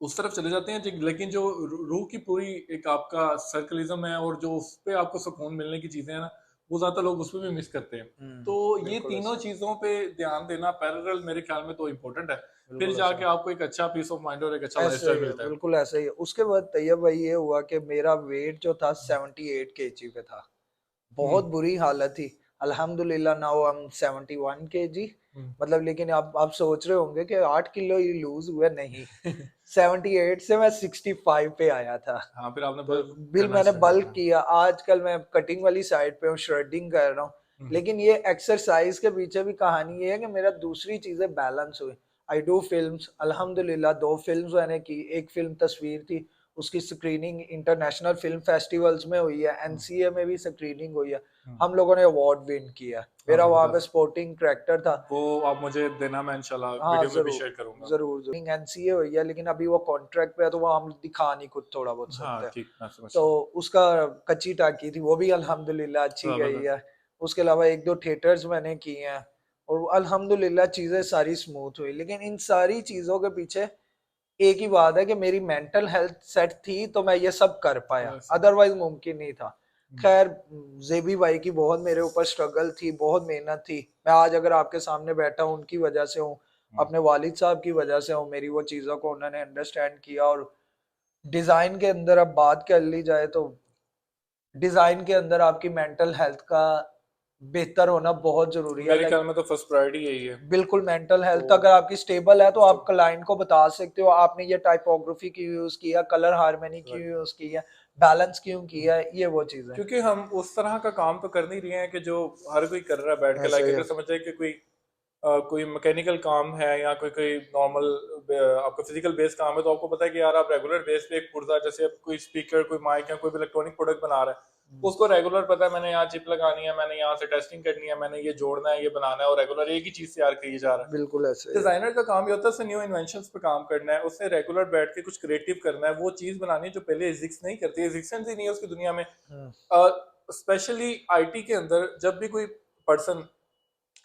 Speaker 1: उस तरफ चले जाते हैं। लेकिन जो रूह की पूरी एक आपका सर्कलिज्म है, और जो उस पे आपको सुकून मिलने की चीज़ें हैं ना, वो ज़्यादातर लोग उसमें भी मिस करते हैं। तो ये
Speaker 2: बिल्कुल
Speaker 1: तीनों
Speaker 2: ऐसे ही है,
Speaker 1: चीज़ों पे ध्यान देना पैरेलल मेरे ख्याल में तो इम्पोर्टेंट है। फिर
Speaker 2: बिल्कुल ऐसे ही
Speaker 1: जाके
Speaker 2: है।
Speaker 1: आपको एक अच्छा पीस ऑफ माइंड और एक अच्छा
Speaker 2: ऐसे
Speaker 1: लाइफ़स्टाइल
Speaker 2: ही है,
Speaker 1: मिलता है।
Speaker 2: बिल्कुल ऐसे ही है। उसके बाद तैयब भाई ये हुआ कि मेरा वेट जो था 78 केजी पे था।
Speaker 1: हुँ,
Speaker 2: बहुत बुरी हालत थी। अल्हम्दुलिल्लाह नाउ आई एम 71 केजी।
Speaker 1: हुँ।
Speaker 2: मतलब लेकिन आप सोच रहे होंगे कि 8 किलो ही लूज़ हुए, नहीं। 78 से मैं 65 पे आया था।
Speaker 1: हाँ, फिर आपने
Speaker 2: तो
Speaker 1: बल्क
Speaker 2: बिल
Speaker 1: करना
Speaker 2: मैंने
Speaker 1: स्टार्ट कर
Speaker 2: बल्क
Speaker 1: दिया।
Speaker 2: किया। आजकल मैं कटिंग वाली साइड पे हूँ, श्रेडिंग कर रहा हूँ।
Speaker 1: हुँ, हुँ।
Speaker 2: लेकिन ये एक्सरसाइज के पीछे भी कहानी ये है कि मेरा दूसरी चीजें बैलेंस हुई। आई डू फिल्म्स, अल्हम्दुलिल्लाह 2 फिल्म्स मैंने की। एक फिल्म तस्वीर थी, उसकी स्क्रीनिंग इंटरनेशनल फिल्म फेस्टिवल्स में हुई है,
Speaker 1: हुँ,
Speaker 2: एनसीए में भी स्क्रीनिंग हुई है।
Speaker 1: हुँ।
Speaker 2: हम लोगों ने अवार्ड विन किया।
Speaker 1: हाँ,
Speaker 2: मेरा वहाँ पे
Speaker 1: ज़बरदस्त।
Speaker 2: स्पोर्टिंग कैरेक्टर था।
Speaker 1: वो आप मुझे देना, मैं इंशाल्लाह
Speaker 2: हाँ,
Speaker 1: वीडियो में भी
Speaker 2: ज़रूर,
Speaker 1: शेयर करूँगा।
Speaker 2: ज़रूर, ज़रूर। एनसीए हुई है, लेकिन अभी वो कॉन्ट्रैक्ट पे है, तो वो हम दिखा नहीं खुद थोड़ा बहुत
Speaker 1: हाँ,
Speaker 2: सकते हैं।
Speaker 1: ठीक, मैं समझ
Speaker 2: तो
Speaker 1: रहा हूँ।
Speaker 2: उसका कच्ची टाकी थी, वो भी अल्हम्दुलिल्लाह अच्छी गई
Speaker 1: ज़बरदस्त।
Speaker 2: है। उसके अलावा 1-2 थिएटर्स मैंने किए हैं, और अल्हम्दुलिल्लाह चीज़ें सारी स्मूथ हुई। लेकिन इन सारी चीज़ों के पीछे एक ही बात है कि मेरी मेंटल हेल्थ सेट थी, तो मैं ये सब कर पाया,
Speaker 1: बस।
Speaker 2: अदरवाइज़ मुमकिन नहीं था।
Speaker 1: हुँ,
Speaker 2: खैर, ज़ेबी भाई की बहुत मेरे ऊपर स्ट्रगल थी, बहुत मेहनत थी। मैं आज अगर आपके सामने बैठा हूँ, उनकी वजह से हूँ,
Speaker 1: हुँ।
Speaker 2: अपने वालिद साहब की वजह से हूँ। मेरी वो चीज़ों को उन्होंने अंडरस्टैंड किया। और डिज़ाइन के अंदर अब बात कर ली जाए, तो डिज़ाइन के अंदर आपकी मेंटल हेल्थ का बेहतर होना बहुत ज़रूरी है।
Speaker 1: मेरे
Speaker 2: लाइक
Speaker 1: ख्याल में तो फर्स्ट प्रायोरिटी यही है।
Speaker 2: बिल्कुल, मेंटल
Speaker 1: तो
Speaker 2: हेल्थ अगर आपकी स्टेबल है, तो
Speaker 1: उसके
Speaker 2: आप क्लाइंट को बता सकते हो आपने ये टाइपोग्राफी क्यों यूज़ किया, कलर हार्मनी क्यों
Speaker 1: राइट।
Speaker 2: यूज़ किया, बैलेंस क्यों
Speaker 1: हुँ।
Speaker 2: किया, ये वो चीज़ें।
Speaker 1: क्योंकि हम उस तरह का काम तो कर नहीं रहे हैं कि जो हर कोई कर रहा है बैठ के,
Speaker 2: ऐसे
Speaker 1: लाइक
Speaker 2: ही
Speaker 1: अगर
Speaker 2: है।
Speaker 1: समझ जाए कि कोई मैकेनिकल काम है, या कोई कोई नॉर्मल आपका फिजिकल बेस काम है, तो आपको पता है कि यार आप रेगुलर बेस पे एक पुर्जा, जैसे अब कोई स्पीकर, कोई माइक, या कोई भी इलेक्ट्रॉनिक प्रोडक्ट बना रहा है,
Speaker 2: हुँ,
Speaker 1: उसको रेगुलर पता है मैंने यहाँ चिप लगानी है, मैंने यहाँ से टेस्टिंग करनी है, मैंने ये जोड़ना है, ये बनाना है, और रेगुलर एक ही चीज तैयार की जा रहा है।
Speaker 2: बिल्कुल ऐसे ही है।
Speaker 1: डिजाइनर का काम ये होता है उससे न्यू इन्वेंशंस पे काम करना है, उससे रेगुलर बैठ के कुछ क्रिएटिव करना है, वो चीज बनानी है जो पहले एग्जिस्ट नहीं करती, एग्जिस्टेंस ही नहीं है उसकी दुनिया में।
Speaker 2: हुँ,
Speaker 1: स्पेशली आईटी के अंदर जब भी कोई पर्सन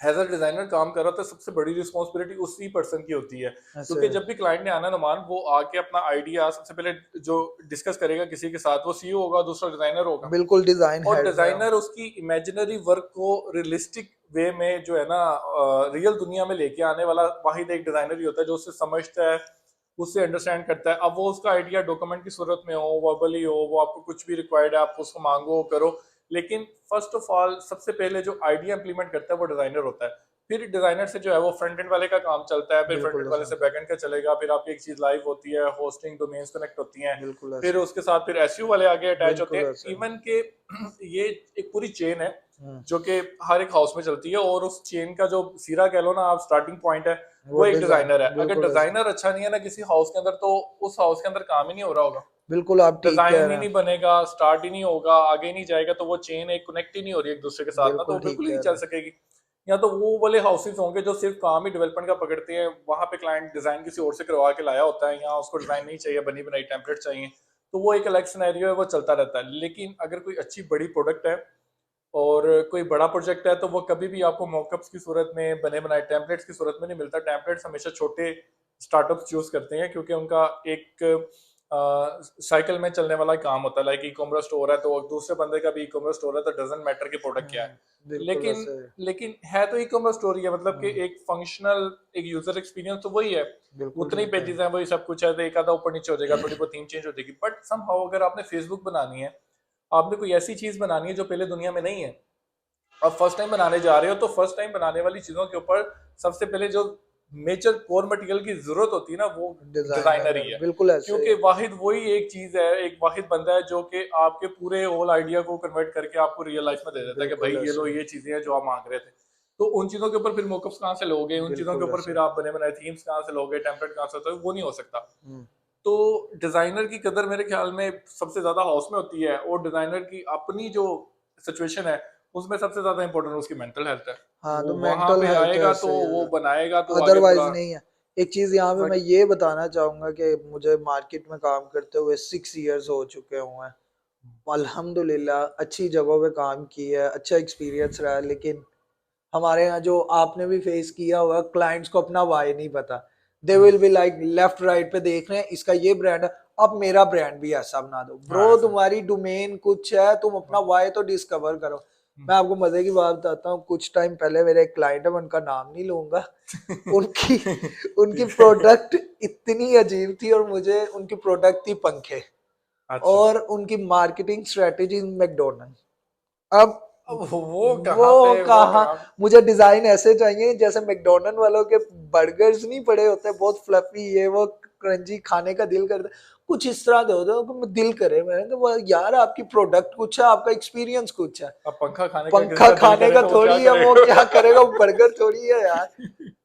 Speaker 1: एज अ डिजाइनर काम कर रहा था, सबसे बड़ी रिस्पॉन्सिबिलिटी उसी पर्सन की होती है,
Speaker 2: ऐसे
Speaker 1: क्योंकि जब भी क्लाइंट ने आना नुमान, वो आके अपना आइडिया सबसे पहले जो डिस्कस करेगा किसी के साथ, वो सीईओ होगा, दूसरा डिजाइनर होगा।
Speaker 2: बिल्कुल डिज़ाइन
Speaker 1: और
Speaker 2: हेड में हूँ।
Speaker 1: डिजाइनर उसकी इमेजिनरी वर्क को रियलिस्टिक वे में जो है ना, रियल दुनिया में लेके आने वाला वाहिद एक डिजाइनर ही होता है, जो उससे समझता है, उससे अंडरस्टैंड करता है। अब वो उसका आइडिया डॉक्यूमेंट की सूरत में हो, वर्बली हो, वो आपको कुछ भी रिक्वायर्ड है, आप उसको मांगो करो, लेकिन फर्स्ट ऑफ ऑल सबसे पहले जो आइडिया इंप्लीमेंट करता है वो डिजाइनर होता है। फिर डिजाइनर से जो है वो फ्रंट एंड वाले का काम चलता है, फिर फ्रंट
Speaker 2: बिल्कुल
Speaker 1: एंड वाले
Speaker 2: ऐसा,
Speaker 1: से बैक एंड का चलेगा, फिर आपकी एक चीज लाइव होती है, होस्टिंग डोमेन्स कनेक्ट होती हैं,
Speaker 2: बिल्कुल
Speaker 1: फिर
Speaker 2: ऐसा,
Speaker 1: उसके साथ फिर एसयू वाले आगे अटैच होते
Speaker 2: बिल्कुल
Speaker 1: हैं।
Speaker 2: ऐसा।
Speaker 1: इवन के ये एक पूरी चेन है
Speaker 2: हुँ,
Speaker 1: जो कि हर एक हाउस में चलती है, और उस चेन का जो सिरा कह लो ना आप, स्टार्टिंग पॉइंट है,
Speaker 2: वो
Speaker 1: वो एक
Speaker 2: डिज़ाइन
Speaker 1: डिजाइनर है। अगर
Speaker 2: बिल्कुल ऐसा।
Speaker 1: डिजाइनर अच्छा नहीं है ना किसी हाउस के अंदर, तो उस हाउस के अंदर काम ही नहीं हो रहा होगा,
Speaker 2: बिल्कुल आप ठीक कह
Speaker 1: डिजाइन ही
Speaker 2: रहे
Speaker 1: नहीं
Speaker 2: हैं।
Speaker 1: बनेगा, स्टार्ट ही नहीं होगा, आगे ही नहीं जाएगा, तो वो चेन एक कनेक्ट ही नहीं हो रही एक दूसरे के साथ ना, तो
Speaker 2: बिल्कुल
Speaker 1: वो
Speaker 2: ठीक
Speaker 1: बिल्कुल ही
Speaker 2: कह
Speaker 1: नहीं
Speaker 2: रहे
Speaker 1: चल
Speaker 2: हैं।
Speaker 1: सकेगी। या तो वो वाले हाउसेस होंगे जो सिर्फ काम ही डेवलपमेंट का पकड़ते हैं, वहां पे क्लाइंट डिजाइन किसी और से करवा के लाया होता है, यहाँ उसको डिजाइन नहीं चाहिए, बनी बनाई टेम्पलेट चाहिए, तो वो एक अलग सिनेरियो है, वो चलता रहता है। लेकिन अगर कोई अच्छी बड़ी प्रोडक्ट है और कोई बड़ा प्रोजेक्ट है, तो वो कभी भी आपको मॉकअप्स की सूरत में, बने बनाए टेम्पलेट्स की सूरत में नहीं मिलता। टेम्पलेट्स हमेशा छोटे स्टार्टअप्स चूज करते हैं, क्योंकि उनका एक साइकिल में चलने वाला काम होता है। लाइक ई कॉमर्स स्टोर है, तो दूसरे बंदे का भी ई कॉमर्स स्टोर है, तो डजेंट मैटर कि प्रोडक्ट क्या है।
Speaker 2: बिल्कुल
Speaker 1: लेकिन
Speaker 2: ऐसे है।
Speaker 1: लेकिन है तो ई कॉमर्स स्टोर ही है, मतलब कि
Speaker 2: हुँ,
Speaker 1: एक फंक्शनल, एक यूजर एक्सपीरियंस तो वही है,
Speaker 2: बिल्कुल
Speaker 1: उतने ही
Speaker 2: ठीक है।
Speaker 1: पेजेस हैं, वही सब कुछ है, तो एक आधा ऊपर नीचे हो जाएगा, थोड़ी बहुत थीम चेंज हो जाएगी, बट समहाउ अगर आपने फेसबुक बनानी है, आपने कोई ऐसी चीज बनानी है जो पहले दुनिया में नहीं है, अब फर्स्ट टाइम बनाने जा रहे हो, तो फर्स्ट टाइम बनाने वाली चीजों के ऊपर सबसे पहले जो मेजर कोर मटेरियल की जरूरत होती है ना, वो डिजाइनर ही है।
Speaker 2: बिल्कुल ऐसे
Speaker 1: क्योंकि वाहिद वही एक चीज है, एक वाहिद बंदा है जो कि आपके पूरे होल आइडिया को कन्वर्ट करके आपको रियल लाइफ में दे देता है कि भाई ये लो, ये चीजें हैं जो आप मांग रहे थे। तो उन चीजों के ऊपर फिर मोकअप्स कहाँ से लोगे, उन चीजों के ऊपर फिर आप बने बनाए थीम्स कहाँ से लोगे, टेम्पलेट कहाँ से होता है, वो नहीं हो सकता। तो डिजाइनर की कदर मेरे ख्याल में सबसे ज्यादा हाउस में होती है, और डिजाइनर की अपनी जो सिचुएशन है उसमें सबसे ज्यादा इंपॉर्टेंट उसकी मेंटल हेल्थ है।
Speaker 2: हाँ,
Speaker 1: वो
Speaker 2: तो
Speaker 1: वहां
Speaker 2: मेंटल
Speaker 1: पे
Speaker 2: हेल्थ
Speaker 1: आएगा तो
Speaker 2: सही
Speaker 1: वो
Speaker 2: है,
Speaker 1: बनाएगा तो आगे
Speaker 2: अदरवाइज
Speaker 1: पूरा।
Speaker 2: नहीं है। एक चीज यहाँ पे मैं ये बताना चाहूंगा कि मुझे मार्केट में काम करते हुए 6 इयर्स हो चुके हुए हैं। अल्हम्दुलिल्लाह अच्छी जगहों पे काम किया है, अच्छा एक्सपीरियंस रहा है, लेकिन हमारे यहाँ जो आपने भी फेस किया होगा, क्लाइंट्स को अपना वाई नहीं पता। They will be like left right पे देख रहे हैं, इसका ये ब्रांड है, अब मेरा ब्रांड भी ऐसा बना दो।
Speaker 1: हाँ
Speaker 2: ब्रो
Speaker 1: ऐसा।
Speaker 2: तुम्हारी डोमेन कुछ है, तुम अपना वाई तो डिस्कवर करो। मैं आपको मजे की बात बताता हूँ, कुछ टाइम पहले मेरे एक क्लाइंट है, मैं उनका नाम नहीं लूंगा। उनकी उनकी
Speaker 1: ठीक है।
Speaker 2: प्रोडक्ट इतनी अजीब थी, और मुझे उनकी प्रोडक्ट थी पंखे,
Speaker 1: अच्छा,
Speaker 2: और उनकी मार्केटिंग स्ट्रेटेजी मैकडोनल्ड। अब
Speaker 1: अब वो कहाँ
Speaker 2: वो
Speaker 1: पे, वो
Speaker 2: कहा,
Speaker 1: कहाँ।
Speaker 2: मुझे डिजाइन ऐसे चाहिए जैसे मैकडोनल्ड वालों के बर्गर्स नहीं पड़े होते बहुत फ्लफी, ये वो क्रंची, खाने का दिल करता है, कुछ इस तरह दे दो कि दिल करे। मैंने कहा यार आपकी प्रोडक्ट कुछ है, आपका एक्सपीरियंस कुछ है,
Speaker 1: अब पंखा खाने का किसी
Speaker 2: पंखा
Speaker 1: का दिल
Speaker 2: खाने
Speaker 1: करे
Speaker 2: का
Speaker 1: तो वो क्या
Speaker 2: थोड़ी है, वो क्या करेगा,
Speaker 1: करेगा।
Speaker 2: वो बर्गर थोड़ी है यार।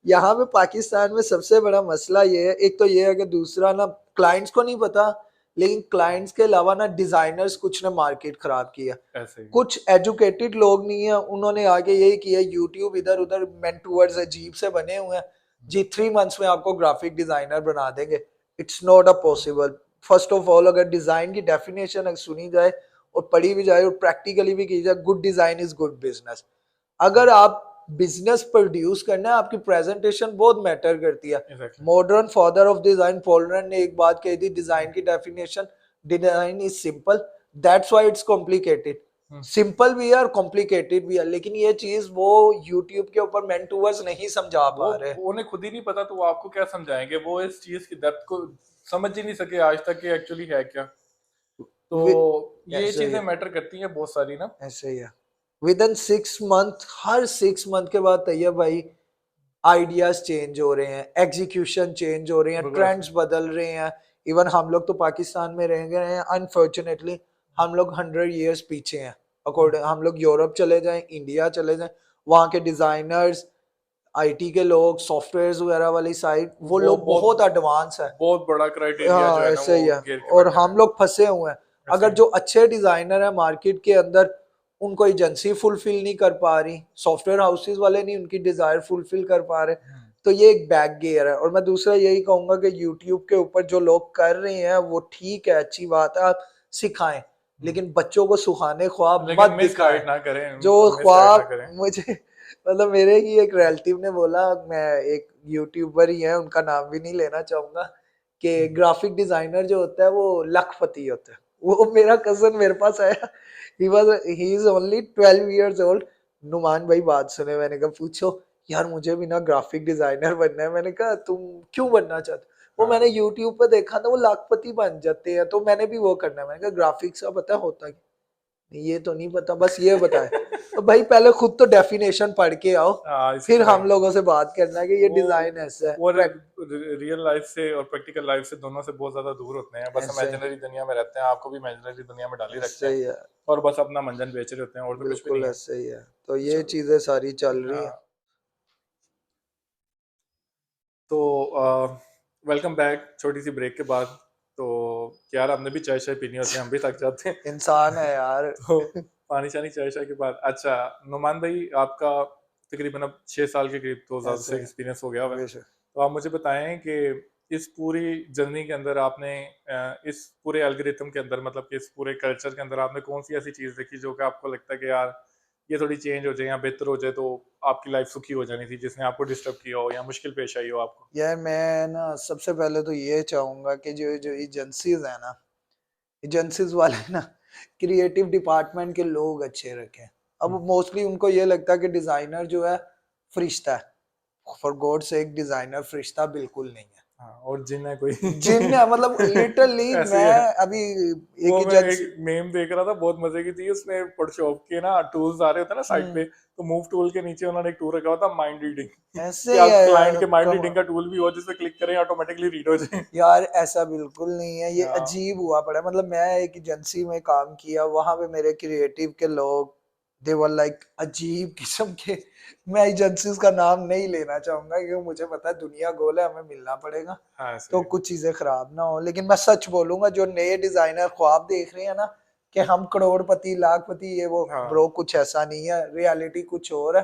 Speaker 2: यहाँ पे पाकिस्तान में सबसे बड़ा मसला ये है, एक तो ये है कि दूसरा ना क्लाइंट्स को नहीं पता, लेकिन क्लाइंट्स के अलावा ना डिजाइनर्स कुछ ने मार्केट खराब किया।
Speaker 1: ऐसे ही।
Speaker 2: कुछ एजुकेटेड लोग नहीं है, उन्होंने आगे यही किया, यूट्यूब इधर उधर मेंटोर्स अजीब से बने हुए हैं जी, 3 मंथ्स में आपको ग्राफिक डिजाइनर बना देंगे। It's not a possible. First of all अगर डिजाइन की डेफिनेशन अगर सुनी जाए और पढ़ी भी जाए और प्रैक्टिकली भी की जाए, good design is good business. अगर आप बिजनेस प्रोड्यूस करना है, आपकी प्रेजेंटेशन बहुत मैटर करती है।
Speaker 1: Exactly.
Speaker 2: Modern father of design Paul Rand ने एक बात कही थी, डिजाइन की definition, design is simple, that's why it's complicated. Simple भी है और कॉम्प्लिकेटेड भी है, लेकिन ये चीज वो यूट्यूब के ऊपर मेंटोर्स नहीं समझा
Speaker 1: वो
Speaker 2: पा रहे।
Speaker 1: उन्हें खुद ही नहीं पता तो वो आपको क्या समझाएंगे, वो इस चीज की डेप्थ को समझ ही नहीं सके आज तक कि एक्चुअली है क्या। तो ये
Speaker 2: ऐसे ही
Speaker 1: चीजें
Speaker 2: है,
Speaker 1: मैटर करती हैं बहुत सारी ना।
Speaker 2: ऐसे ही है। With in 6 month, her 6 month के बाद तैयब भाई आइडियाज चेंज हो रहे हैं, एग्जीक्यूशन चेंज हो रहे हैं,
Speaker 1: बिल्कुल ऐसे।
Speaker 2: ट्रेंड्स बदल रहे हैं। इवन हम लोग तो पाकिस्तान में रह गए हैं, अनफॉर्चुनेटली हम लोग 100 इयर्स पीछे हैं। अकॉर्डिंग हम लोग यूरोप चले जाएं, इंडिया चले जाएं, वहाँ के डिजाइनर्स, आईटी के लोग, सॉफ्टवेयर वगैरह वाली साइड, वो
Speaker 1: वो
Speaker 2: लोग बहुत
Speaker 1: बहुत
Speaker 2: एडवांस है।
Speaker 1: बहुत बड़ा क्राइटेरिया जो
Speaker 2: हाँ
Speaker 1: है ना
Speaker 2: ऐसे
Speaker 1: वो
Speaker 2: ही है,
Speaker 1: घेर के
Speaker 2: और
Speaker 1: बैठे हुए
Speaker 2: हम
Speaker 1: हैं।
Speaker 2: लोग फंसे हुए हैं।
Speaker 1: ऐसे
Speaker 2: अगर
Speaker 1: ही।
Speaker 2: जो अच्छे डिजाइनर है मार्केट के अंदर, उनको एजेंसी फुलफिल नहीं कर पा रही, सॉफ्टवेयर हाउसेज वाले नहीं उनकी डिजायर फुलफिल कर पा रहे, तो ये एक बैक गियर है। और मैं दूसरा यही कहूंगा कि यूट्यूब के ऊपर जो लोग कर रहे हैं वो ठीक है, अच्छी बात है, आप सिखाएं, लेकिन बच्चों को सुखाने ख्वाब
Speaker 1: लेकिन
Speaker 2: मत दिखाएं।
Speaker 1: मिसगाइड ना करें,
Speaker 2: जो
Speaker 1: मिसगाइड ना
Speaker 2: ख्वाब
Speaker 1: करें।
Speaker 2: मुझे मतलब मेरे ही एक रिलेटिव ने बोला, मैं एक यूट्यूबर ही है, उनका नाम भी नहीं लेना चाहूंगा, कि ग्राफिक डिजाइनर जो होता है वो लखपति होता है। वो मेरा कजन मेरे पास आया, he is only 12 years old. Numan भाई बात सुने, मैंने कहा पूछो यार, मुझे भी ना ग्राफिक डिजाइनर बनना है। मैंने कहा तुम क्यों बनना चाहते हो? वो मैंने
Speaker 1: हाँ।
Speaker 2: यूट्यूब पे देखा था, वो लाखपति बन जाते हैं, तो मैंने भी वो करना है। मैंने कहा ग्राफिक्स का पता होता क्या? ये तो नहीं पता, बस ये बताए। तो भाई पहले खुद तो डेफिनेशन पढ़ के आओ, फिर
Speaker 1: इसका
Speaker 2: हम लोगों से बात करना है कि ये
Speaker 1: वो
Speaker 2: डिजाइन ऐसा है,
Speaker 1: वो रियल लाइफ से और प्रैक्टिकल लाइफ से दोनों से बहुत ज्यादा दूर होते हैं, बस
Speaker 2: ऐसे
Speaker 1: इमेजिनरी दुनिया में रहते हैं, आपको भी इमेजिनरी दुनिया में डाल ही रखते
Speaker 2: ऐसे
Speaker 1: हैं
Speaker 2: ही है,
Speaker 1: और बस अपना मंजन बेच रहे होते हैं, और तो कुछ भी
Speaker 2: बिल्कुल
Speaker 1: नहीं है।
Speaker 2: ऐसे ही है। तो ये
Speaker 1: चलो।
Speaker 2: चीजें सारी चल रही है।
Speaker 1: हाँ, तो वेलकम बैक छोटी सी ब्रेक के बाद। तो यार हमने भी चाय शाय पीनी होती है, हम भी थक जाते हैं।
Speaker 2: इंसान है यार।
Speaker 1: तो पानी शानी चाय शाय के बाद, अच्छा नुमान भाई, आपका तकरीबन अब 6 साल के करीब तो ज़्यादा
Speaker 2: ऐसे
Speaker 1: से
Speaker 2: है,
Speaker 1: एक्सपीरियंस हो गया हुआ है।
Speaker 2: बेशक।
Speaker 1: तो आप मुझे बताएं कि इस पूरी जर्नी के अंदर आपने इस पूरे एल्गोरिथम के अंदर, मतलब कि इस पूरे कल्चर के अंदर आपने कौन सी ऐसी चीज़ देखी जो कि आपको लगता है कि यार ये थोड़ी चेंज हो जाए या बेहतर हो जाए तो आपकी लाइफ सुखी हो जानी थी, जिसने आपको डिस्टर्ब किया हो या मुश्किल पेश आई हो आपको।
Speaker 2: यार मैं ना सबसे पहले तो ये चाहूंगा कि जो जो एजेंसीज है ना, एजेंसीज वाले ना क्रिएटिव डिपार्टमेंट के लोग अच्छे रखें। अब मोस्टली उनको ये लगता है कि डिजाइनर जो है फरिश्ता है। फॉर गॉड सेक डिजाइनर फरिश्ता बिल्कुल नहीं है।
Speaker 1: हाँ, और जिन है कोई
Speaker 2: जिन है, मतलब लिटरली
Speaker 1: ऐसे ही
Speaker 2: मैं
Speaker 1: है।
Speaker 2: अभी एक
Speaker 1: वो मैं
Speaker 2: एजेंसी।
Speaker 1: एक मेम देख रहा था, बहुत मजे की थी। उसमें फोटोशॉप के ना टूल्स आ रहे होते हैं ना साइड पे, तो मूव टूल के नीचे उन्होंने एक टूल रखा हुआ था माइंड रीडिंग,
Speaker 2: ऐसे
Speaker 1: कि
Speaker 2: ही
Speaker 1: आप
Speaker 2: है
Speaker 1: क्लाइंट
Speaker 2: यार,
Speaker 1: के माइंड
Speaker 2: कम
Speaker 1: रीडिंग का टूल भी हो जिसपे क्लिक करें ऑटोमेटिकली रीड हो जाए।
Speaker 2: यार, ऐसा बिल्कुल नहीं है, ये
Speaker 1: हाँ,
Speaker 2: अजीब हुआ पड़ा है। मतलब मैं एक एजेंसी में काम किया, वहां पे मेरे क्रिएटिव के लोग, दे वर लाइक अजीब किस्म के। मैं एजेंसीज का नाम नहीं लेना चाहूंगा क्योंकि मुझे पता है दुनिया गोल है, हमें मिलना पड़ेगा,
Speaker 1: हाँ ऐसे
Speaker 2: तो
Speaker 1: ही।
Speaker 2: कुछ चीजें खराब ना हो। लेकिन मैं सच बोलूंगा, जो नए डिजाइनर ख्वाब देख रहे हैं ना कि हम करोड़पति लाखपति ये वो,
Speaker 1: हाँ।
Speaker 2: ब्रो कुछ ऐसा नहीं है, रियलिटी कुछ और है।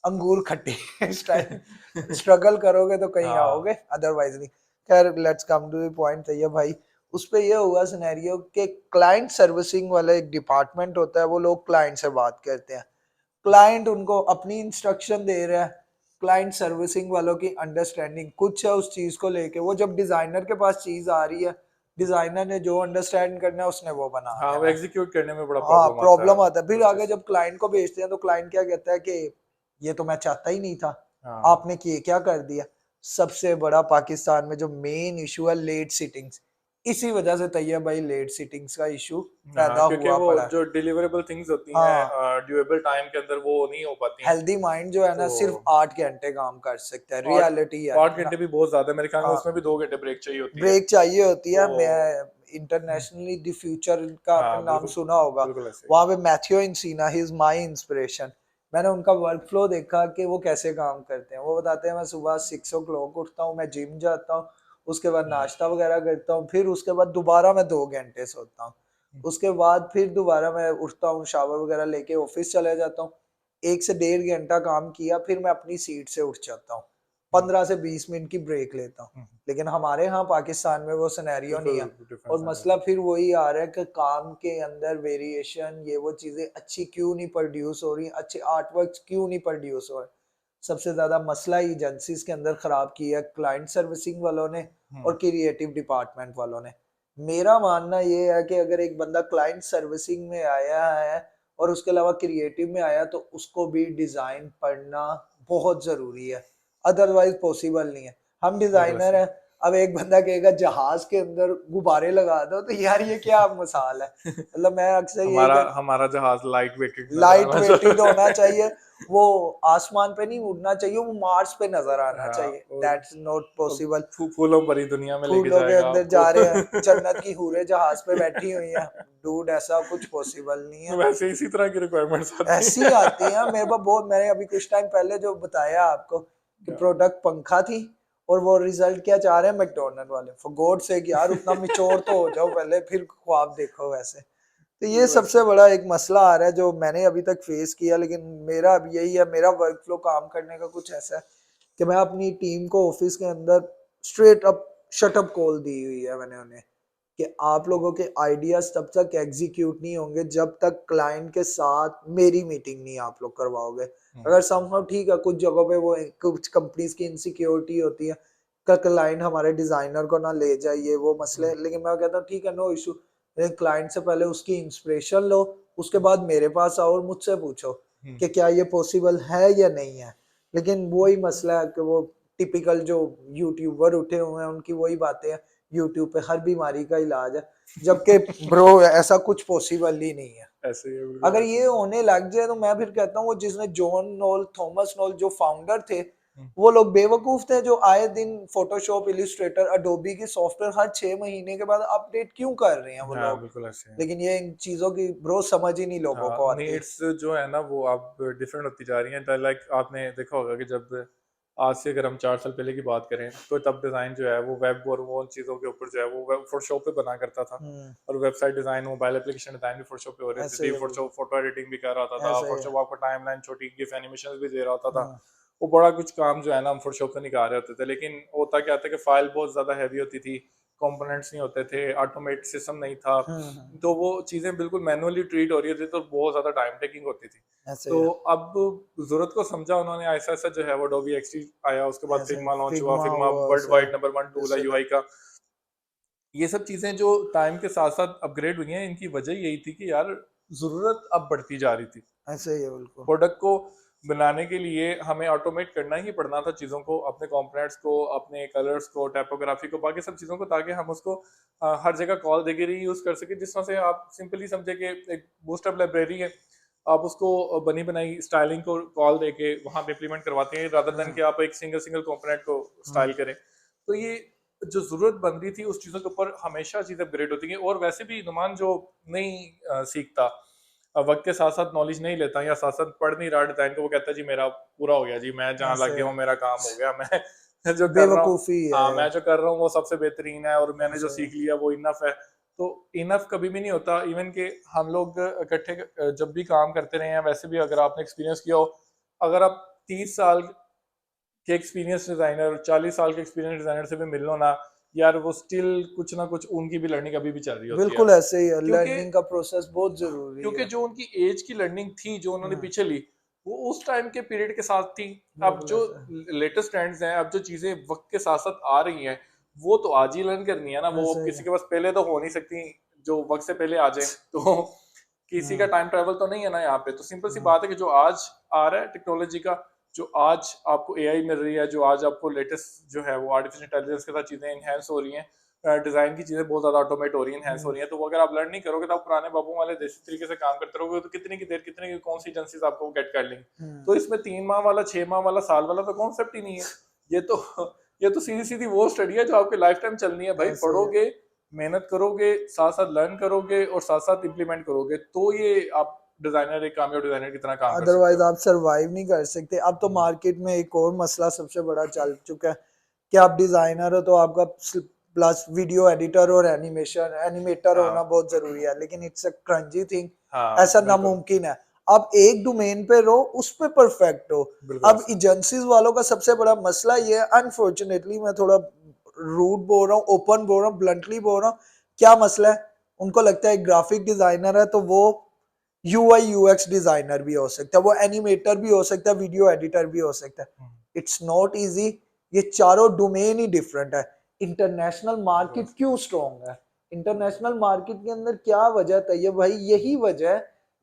Speaker 2: अंगूर खट्टे इस टाइम स्ट्रगल करोगे तो कहीं
Speaker 1: हाँ।
Speaker 2: आओगे, अदरवाइज नहीं। खैर, let's come to the point. है भाई, उस पे ये हुआ सिनेरियो कि क्लाइंट सर्विसिंग वाला एक डिपार्टमेंट होता है, वो लोग क्लाइंट से बात करते हैं, क्लाइंट उनको अपनी इंस्ट्रक्शन दे रहा है, क्लाइंट सर्विसिंग वालों की अंडरस्टैंडिंग कुछ है उस चीज को लेके। वो जब डिजाइनर के पास चीज आ रही है, डिजाइनर ने जो अंडरस्टैंड करना है उसने वो बना
Speaker 1: हाँ, वो
Speaker 2: देना है।
Speaker 1: एग्जीक्यूट करने में बड़ा
Speaker 2: हाँ,
Speaker 1: प्रॉब्लम आता है
Speaker 2: प्रॉब्लम आता है। फिर
Speaker 1: कुछ
Speaker 2: आगे
Speaker 1: ऐसे।
Speaker 2: जब क्लाइंट को भेजते हैं तो क्लाइंट क्या कहता है कि ये तो मैं चाहता ही नहीं था,
Speaker 1: हाँ,
Speaker 2: आपने किए क्या कर दिया। सबसे बड़ा पाकिस्तान में जो मेन इशू है, लेट सिटिंग्स। इसी वजह से तैयब भाई लेट सिटिंग्स का इशू
Speaker 1: हाँ,
Speaker 2: पैदा
Speaker 1: क्योंकि
Speaker 2: हुआ
Speaker 1: वो
Speaker 2: पड़ा है।
Speaker 1: जो डिलीवरेबल थिंग्स होती हैं
Speaker 2: हाँ,
Speaker 1: ड्यूरेबल टाइम के अंदर वो नहीं हो पाती हैं।
Speaker 2: हेल्दी माइंड जो है
Speaker 1: तो
Speaker 2: ना सिर्फ 8 घंटे काम कर सकता है,
Speaker 1: आठ
Speaker 2: रियलिटी है
Speaker 1: आठ
Speaker 2: ना।
Speaker 1: घंटे भी बहुत ज्यादा है, मेरे ख्याल में
Speaker 2: हाँ,
Speaker 1: उसमें भी 2 घंटे ब्रेक चाहिए होती है।
Speaker 2: ब्रेक चाहिए होती
Speaker 1: तो
Speaker 2: है। मैं इंटरनेशनली द फ्यूचर का आपने
Speaker 1: हाँ,
Speaker 2: नाम
Speaker 1: बिल्कुल
Speaker 2: सुना होगा,
Speaker 1: बिल्कुल ऐसे ही।
Speaker 2: वहां पे Matthew Encina, he is my inspiration. मैंने उनका वर्क फ्लो देखा कि वो कैसे काम करते हैं। वो बताते हैं मैं सुबह 6 o'clock उठता हूँ, मैं जिम जाता हूँ, उसके बाद
Speaker 1: हम्म,
Speaker 2: नाश्ता वगैरह करता हूँ, फिर उसके बाद दोबारा मैं 2 घंटे सोता हूँ, उसके बाद फिर दोबारा मैं उठता हूँ, शावर वगैरह लेके ऑफिस चले जाता हूँ, 1 से 1.5 घंटा काम किया, फिर मैं अपनी सीट से उठ जाता हूँ,
Speaker 1: हम्म,
Speaker 2: 15 से 20 मिनट की ब्रेक लेता हूँ।
Speaker 1: हम्म,
Speaker 2: लेकिन हमारे यहाँ पाकिस्तान में वो सिनेरियो नहीं
Speaker 1: बिल्कुल
Speaker 2: है।
Speaker 1: डिफरेंस
Speaker 2: और
Speaker 1: है
Speaker 2: मसला
Speaker 1: मेरा।
Speaker 2: फिर वही आ रहा है कि काम के अंदर वेरिएशन, ये वो चीजें अच्छी क्यों नहीं प्रोड्यूस हो रही, अच्छे आर्ट वर्क क्यों नहीं प्रोड्यूस हो रहे। सबसे ज्यादा मसला एजेंसीज के अंदर खराब किया है क्लाइंट सर्विसिंग वालों ने
Speaker 1: हम्म,
Speaker 2: और क्रिएटिव डिपार्टमेंट वालों ने। मेरा मानना ये है कि अगर एक बंदा क्लाइंट सर्विसिंग में आया है और उसके अलावा क्रिएटिव में आया, तो उसको भी डिजाइन पढ़ना बहुत जरूरी है, अदरवाइज पॉसिबल नहीं है। हम
Speaker 1: बिल्कुल
Speaker 2: डिजाइनर
Speaker 1: ऐसे
Speaker 2: हैं, अब एक बंदा कहेगा जहाज के अंदर गुब्बारे लगा दो, तो यार ये क्या मिसाल है।
Speaker 1: ही।
Speaker 2: मतलब मैं अक्सर यही
Speaker 1: हमारा
Speaker 2: कहता,
Speaker 1: हमारा जहाज लाइट वेटेड नजर
Speaker 2: लाइट
Speaker 1: आना
Speaker 2: वेटेड होना चाहिए,
Speaker 1: चाहिए।
Speaker 2: वो आसमान पे नहीं उड़ना चाहिए, वो मार्स पे नजर आना
Speaker 1: हाँ,
Speaker 2: चाहिए।
Speaker 1: और
Speaker 2: दैट्स नॉट पॉसिबल।
Speaker 1: फूलों भरी दुनिया में लेके
Speaker 2: फूलों के
Speaker 1: जाएगा
Speaker 2: अंदर
Speaker 1: आपको।
Speaker 2: जा रहे हैं, जन्नत की हूरें जहाज पे बैठी हुई हैं। डूड, ऐसा कुछ पॉसिबल नहीं है।
Speaker 1: वैसे इसी तरह की रिक्वायरमेंट्स आती
Speaker 2: ऐसी आती है मेरे
Speaker 1: हैं।
Speaker 2: पास बहुत। मैंने अभी कुछ टाइम पहले जो बताया आपको कि प्रोडक्ट पंखा थी, और वो रिजल्ट क्या चाह रहे हैं मैकडोनल्ड वाले, फॉर गॉड सेक यार उतना मिचोर तो हो जाओ पहले, फिर ख्वाब देखो वैसे। तो ये सबसे
Speaker 1: वैसे
Speaker 2: बड़ा एक मसला आ रहा है जो मैंने अभी तक फेस किया। लेकिन मेरा अब यही है, मेरा वर्क फ्लो काम करने का कुछ ऐसा है कि मैं अपनी टीम को ऑफिस के अंदर straight up shut up call दी हुई है मैंने उन्हें, कि आप लोगों के आइडियाज तब तक एग्जीक्यूट नहीं होंगे जब तक क्लाइंट के साथ मेरी मीटिंग नहीं आप लोग करवाओगे। अगर समहाउ ठीक है, कुछ जगहों पे वो कुछ कंपनीज की इनसिक्योरिटी होती है का क्लाइंट हमारे डिजाइनर को ना ले जाइए, वो मसले। लेकिन मैं कहता हूँ ठीक है, नो इशू, लेकिन क्लाइंट से पहले उसकी इंस्पिरेशन लो, उसके बाद मेरे पास आओ और मुझसे पूछो कि क्या ये पॉसिबल है या नहीं है। लेकिन वही मसला है कि वो टिपिकल जो यूट्यूबर उठे हुए हैं उनकी वही बातें हैं, यूट्यूब पे हर बीमारी का इलाज है, जबकि ब्रो ऐसा कुछ पॉसिबल ही नहीं है।
Speaker 1: ऐसे ही है, बिल्कुल
Speaker 2: अगर
Speaker 1: ऐसे
Speaker 2: ये
Speaker 1: ही
Speaker 2: होने लग जाए तो मैं फिर कहता हूँ वो जिसने जॉन नोल, थॉमस नोल जो फाउंडर थे,
Speaker 1: है।
Speaker 2: वो लोग बेवकूफ थे जो आए दिन फोटोशॉप, इलिस्ट्रेटर, अडोबी की सॉफ्टवेयर हर 6 महीने के बाद अपडेट क्यों कर रहे हैं वो
Speaker 1: हाँ,
Speaker 2: लोग।
Speaker 1: बिल्कुल ऐसे है।
Speaker 2: लेकिन ये इन चीजों की ब्रो समझ ही नहीं लोगों
Speaker 1: हाँ,
Speaker 2: को आती।
Speaker 1: नीड्स जो है ना वो अब डिफरेंट होती जा रही हैं। लाइक आपने देखा होगा कि जब आज से अगर हम 4 साल पहले की बात करें तो तब डिज़ाइन जो है वो वेब और वो उन चीज़ों के ऊपर जो है वो वेब फोटोशॉप पे बना करता था।
Speaker 2: हम्म,
Speaker 1: और website design, mobile application design भी फोटोशॉप पे हो रही
Speaker 2: ऐसे
Speaker 1: थी।
Speaker 2: ही है
Speaker 1: फोटोशॉप
Speaker 2: बिल्कुल,
Speaker 1: फोटो एडिटिंग भी कर रहा था।
Speaker 2: ऐसे ही है।
Speaker 1: फोटोशॉप आपको टाइमलाइन छोटी गिफ एनिमेशन भी दे रहा होता था।
Speaker 2: हाँ,
Speaker 1: वो बड़ा कुछ काम जो है ना हम फोटोशॉप से निकाल रहे होते थे। लेकिन होता क्या था कि फाइल बहुत ज़्यादा हैवी होती थी, कंपोनेंट्स नहीं होते थे, ऑटोमेट सिस्टम नहीं था, तो वो चीज़ें बिल्कुल मैनुअली ट्रीट हो रही होती थी, तो बहुत ज़्यादा टाइम टेकिंग होती थी।
Speaker 2: ऐसे ही
Speaker 1: तो
Speaker 2: है,
Speaker 1: अब जरूरत को समझा उन्होंने, ऐसा ऐसा जो है वो Adobe XD आया, उसके बाद
Speaker 2: ऐसे ही
Speaker 1: फिग्मा लॉन्च हुआ।
Speaker 2: फिग्मा
Speaker 1: फिग्मा
Speaker 2: हुआ
Speaker 1: वर्ल्ड
Speaker 2: उसे,
Speaker 1: वाइड नंबर 1 टूल है
Speaker 2: इससे
Speaker 1: यूआई का। ये सब चीजें जो टाइम के साथ साथ अपग्रेड हुई हैं, इनकी वजह यही थी कि यार जरूरत अब बढ़ती जा रही थी
Speaker 2: ऐसे ही है बिल्कुल।
Speaker 1: प्रोडक्ट को बनाने के लिए हमें ऑटोमेट करना ही पड़ना था चीज़ों को, अपने कंपोनेंट्स को, अपने कलर्स को, टाइपोग्राफी को, बाकी सब चीज़ों को, ताकि हम उसको हर जगह कॉल देके रीयूज कर सके। जिस तरह से आप सिंपली समझे कि एक बूस्टअप लाइब्रेरी है, आप उसको बनी बनाई स्टाइलिंग को कॉल देके वहां पे इम्प्लीमेंट करवाते हैं, रादर देन कि आप एक सिंगल सिंगल कंपोनेंट को स्टाइल करें। तो ये जो जरूरत बन रही थी उस चीज़ों के ऊपर हमेशा चीज़ें अपग्रेड होती हैं। और वैसे भी नुमान जो नहीं सीखता, वक्त के साथ साथ नॉलेज नहीं लेता या साथ साथ पढ़ नहीं रहा डिजाइन को, वो कहता है जी मेरा पूरा हो गया जी, मैं जहाँ लग
Speaker 2: ऐसे
Speaker 1: गया हूँ मेरा काम हो गया, मैं जो कर रहा हूँ,
Speaker 2: बेवकूफी
Speaker 1: हाँ
Speaker 2: है।
Speaker 1: मैं जो कर रहा हूँ वो सबसे बेहतरीन है और मैंने जो
Speaker 2: ऐसे
Speaker 1: सीख लिया वो इनफ है। तो इनफ कभी भी नहीं होता। इवन के हम लोग इकट्ठे जब भी काम करते रहे हैं, वैसे भी अगर आपने एक्सपीरियंस किया हो, अगर आप 30 साल के एक्सपीरियंस डिजाइनर, 40 साल के एक्सपीरियंस डिजाइनर से भी मिल लो ना यार, वो स्टिल कुछ ना कुछ उनकी भी लर्निंग अभी भी चल रही होती है।
Speaker 2: बिल्कुल ऐसे ही है,
Speaker 1: क्योंकि
Speaker 2: लर्निंग का प्रोसेस बहुत जरूरी
Speaker 1: क्योंकि
Speaker 2: है।
Speaker 1: जो उनकी एज की लर्निंग थी जो उन्होंने
Speaker 2: हाँ,
Speaker 1: पीछे ली, वो उस टाइम के पीरियड के साथ थी। अब
Speaker 2: बिल्कुल
Speaker 1: जो
Speaker 2: ऐसा
Speaker 1: लेटेस्ट ट्रेंड्स हैं, अब जो चीजें वक्त के साथ साथ आ रही हैं, वो तो आज ही लर्न करनी है ना, वो
Speaker 2: ऐसे ही
Speaker 1: किसी
Speaker 2: है।
Speaker 1: के पास पहले तो हो नहीं सकती जो वक्त से पहले आ जाए। तो किसी का
Speaker 2: हाँ,
Speaker 1: टाइम ट्रेवल तो नहीं है ना यहाँ पे। तो सिंपल सी
Speaker 2: हाँ,
Speaker 1: बात है कि जो आज आ रहा है टेक्नोलॉजी का, जो आज आपको एआई मिल रही है, जो आज आपको लेटेस्ट जो है वो आर्टिफिशियल इंटेलिजेंस के साथ चीजें एनहेंस हो रही हैं, डिजाइन की चीजें बहुत ज्यादा ऑटोमेट हो रही हैं, एनहेंस हो
Speaker 2: हम्म,
Speaker 1: रही हैं। तो वो अगर आप लर्न नहीं करोगे तो आप पुराने बाबू वाले देसी तरीके से काम करते रहोगे, तो कितनी की देर, कितने की कौन सी एजेंसीज आपको गेट कर लेंगी।
Speaker 2: हम्म,
Speaker 1: तो इसमें 3 माह वाला, 6 माह वाला, साल वाला तो कॉन्सेप्ट ही नहीं है। ये तो ये तो सीधी सीधी वो स्टडी है जो आपकी लाइफ टाइम चलनी है भाई।
Speaker 2: ऐसे ही है।
Speaker 1: पढ़ोगे, मेहनत करोगे, साथ साथ लर्न करोगे और साथ साथ इम्प्लीमेंट करोगे, तो ये आप डिजाइनर, एक कामयाब डिजाइनर की तरह काम कर सकते
Speaker 2: अदरवाइज
Speaker 1: हो।
Speaker 2: आप सरवाइव नहीं कर सकते। अब तो
Speaker 1: हम्म,
Speaker 2: मार्केट में एक और मसला सबसे बड़ा चल चुका है कि आप डिजाइनर हो तो आपका प्लस वीडियो एडिटर और एनिमेशन एनिमेटर होना
Speaker 1: हाँ
Speaker 2: बहुत जरूरी है, लेकिन इट्स अ क्रंजी थिंग।
Speaker 1: हाँ
Speaker 2: ऐसा
Speaker 1: बिल्कुल
Speaker 2: नामुमकिन है। आप एक डोमेन पे रहो, उस पे परफेक्ट हो।
Speaker 1: बिल्कुल
Speaker 2: अब
Speaker 1: ऐसे।
Speaker 2: एजेंसीज वालों का सबसे बड़ा मसला ये है, अनफॉर्चुनेटली मैं थोड़ा रूड बोल रहा हूँ, ओपन बोल रहा हूँ, ब्लंटली बोल रहा हूँ। क्या मसला है? उनको लगता है ग्राफिक डिजाइनर है तो वो यूआई यूएक्स डिजाइनर भी हो सकता है, वो एनिमेटर भी हो सकता है, वीडियो एडिटर भी हो सकता है।
Speaker 1: हम्म,
Speaker 2: इट्स नॉट इजी। ये चारों डोमेन ही डिफरेंट है। इंटरनेशनल
Speaker 1: बिल्कुल
Speaker 2: मार्केट
Speaker 1: ऐसे।
Speaker 2: क्यों स्ट्रॉन्ग है? इंटरनेशनल मार्केट के अंदर क्या वजह है भाई? यही वजह है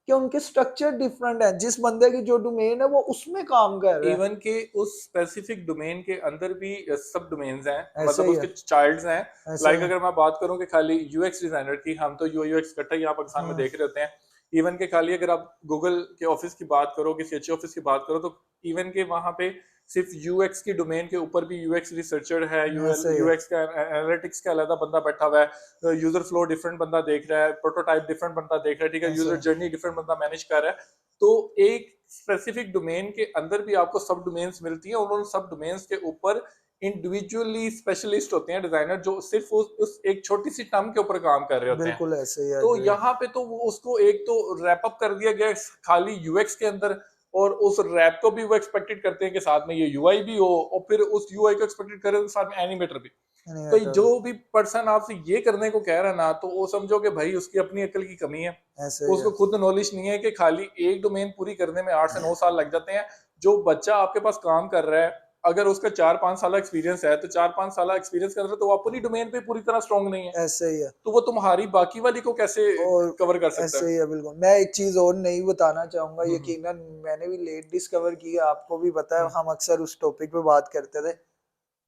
Speaker 2: कि उनके स्ट्रक्चर डिफरेंट है। जिस बंदे की जो डोमेन है वो उसमें काम कर रहा है।
Speaker 1: इवन के उस स्पेसिफिक डोमेन के अंदर भी सब डोमेन्स हैं,
Speaker 2: ऐसे
Speaker 1: मतलब
Speaker 2: ही
Speaker 1: उसके
Speaker 2: है।
Speaker 1: चाइल्ड्स हैं।
Speaker 2: ऐसे ही
Speaker 1: लाइक
Speaker 2: है।
Speaker 1: अगर मैं बात करूं कि खाली यूएक्स डिजाइनर की, हम तो यूएक्स इकट्ठा यहाँ पाकिस्तान में
Speaker 2: हाँ,
Speaker 1: देख रहे होते हैं। इवन के खाली अगर आप गूगल के ऑफिस की बात करो, किसी अच्छे ऑफिस की बात करो, तो इवन के वहां पे सिर्फ यूएक्स की डोमेन के ऊपर भी यूएक्स रिसर्चर है,
Speaker 2: ऐसे ही है।
Speaker 1: यूएक्स का एनालिटिक्स का अलग बंदा बैठा हुआ है, यूजर फ्लो डिफरेंट बंदा देख रहा है, प्रोटोटाइप डिफरेंट बंदा देख रहा है, ठीक है,
Speaker 2: ऐसे
Speaker 1: यूजर
Speaker 2: ही।
Speaker 1: जर्नी डिफरेंट बंदा मैनेज कर रहा है। तो एक स्पेसिफिक डोमेन के अंदर भी आपको सब डोमेन्स मिलती हैं, और उन सब डोमेन्स के ऊपर इंडिविजुअली स्पेशलिस्ट होते हैं डिजाइनर, जो सिर्फ उस एक छोटी सी टर्म के ऊपर काम कर रहे होते हैं।
Speaker 2: बिल्कुल ऐसे ही
Speaker 1: तो
Speaker 2: एग्री।
Speaker 1: यहाँ पे तो वो उसको एक तो रैप अप कर दिया गया है खाली यूएक्स के अंदर, और उस रैप को भी वो एक्सपेक्टेड करते हैं कि साथ में ये यूआई भी हो, और फिर उस यूआई को एक्सपेक्टेड करें तो साथ में एनिमेटर भी। तो
Speaker 2: एनिमेटर
Speaker 1: जो
Speaker 2: भी
Speaker 1: भी पर्सन आपसे ये करने को कह रहा है ना, तो वो समझो कि भाई उसकी अपनी अकल की कमी है।
Speaker 2: ऐसे ही
Speaker 1: उसको
Speaker 2: है।
Speaker 1: खुद नॉलेज नहीं है कि खाली एक डोमेन पूरी करने में 8 से 9 साल लग जाते हैं। जो बच्चा आपके पास काम कर रहा है, अगर उसका 4-5 साल एक्सपीरियंस है, तो 4-5 साल एक्सपीरियंस के अंदर तो वो अपनी डोमेन पे पूरी तरह स्ट्रांग नहीं है,
Speaker 2: ऐसे ही है।
Speaker 1: तो वो तुम्हारी बाकी वाली को कैसे
Speaker 2: और
Speaker 1: कवर कर सकता
Speaker 2: ऐसे
Speaker 1: है।
Speaker 2: ही है बिल्कुल। मैं एक चीज और नहीं बताना चाहूंगा,
Speaker 1: हम्म
Speaker 2: यकीनन मैंने भी लेट डिस्कवर की है, आपको भी पता है,
Speaker 1: हम्म,
Speaker 2: हम अक्सर उस टॉपिक पे बात करते थे।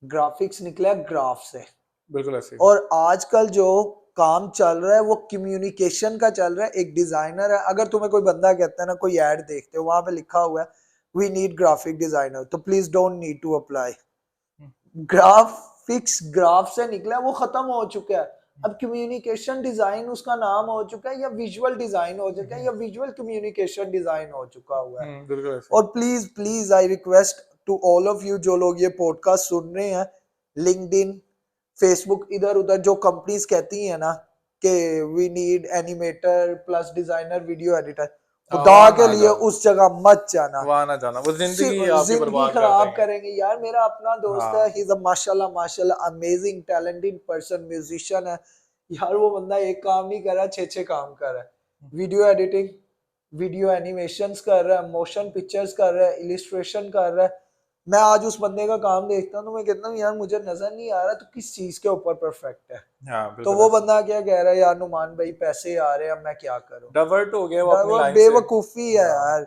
Speaker 2: ग्राफिक्स निकला ग्राफ से।
Speaker 1: बिल्कुल ऐसे ही।
Speaker 2: और आजकल जो काम चल रहा है वो कम्युनिकेशन का चल रहा है। एक डिजाइनर है, अगर तुम्हें कोई बंदा कहता है ना, कोई ऐड देखते हो वहां पे लिखा हुआ है वी नीड ग्राफिक डिजाइनर, तो please don't need to apply.
Speaker 1: Hmm,
Speaker 2: graphics graph से निकला, वो खत्म हो चुका है। अब कम्युनिकेशन डिजाइन उसका नाम हो चुका है, या विजुअल डिजाइन हो चुका है, या विजुअल कम्युनिकेशन डिजाइन हो चुका हुआ है।
Speaker 1: बिल्कुल ऐसे ही।
Speaker 2: और please please I request to all of you, जो लोग ये पॉडकास्ट सुन रहे हैं, लिंक्डइन, फेसबुक, इधर उधर जो कंपनीज कहती है ना कि we need animator plus designer video editor,
Speaker 1: हाँ,
Speaker 2: खुदा
Speaker 1: वहां
Speaker 2: के
Speaker 1: ना
Speaker 2: लिए
Speaker 1: जाओ,
Speaker 2: उस जगह मत जाना।
Speaker 1: वहां ना जाना, वो जिंदगी आपकी
Speaker 2: जिंदगी
Speaker 1: बर्बाद कर
Speaker 2: खराब
Speaker 1: देंगे।
Speaker 2: करेंगे यार। मेरा अपना दोस्त है,
Speaker 1: हाँ
Speaker 2: ही इज अ माशाल्लाह माशाल्लाह अमेजिंग टैलेंटेड पर्सन, म्यूजिशियन है यार। वो बंदा एक काम नहीं कर रहा, छह छह काम कर रहा है। वीडियो एडिटिंग, वीडियो एनिमेशंस कर रहा है, मोशन पिक्चर्स कर रहा है, इलिस्ट्रेशन कर रहा है। मैं आज उस बंदे का काम देखता हूँ तो मैं कहता हूँ यार मुझे नजर नहीं आ रहा तो किस चीज के ऊपर परफेक्ट है।
Speaker 1: हाँ
Speaker 2: तो
Speaker 1: बिल्कुल
Speaker 2: वो
Speaker 1: ऐसे।
Speaker 2: बंदा क्या कह रहा है, यार नुमान भाई पैसे आ रहे हैं, अब मैं क्या करूँ?
Speaker 1: डाइवर्ट हो गया वो अपनी
Speaker 2: वो
Speaker 1: लाइन से।
Speaker 2: बेवकूफी है
Speaker 1: हाँ
Speaker 2: यार।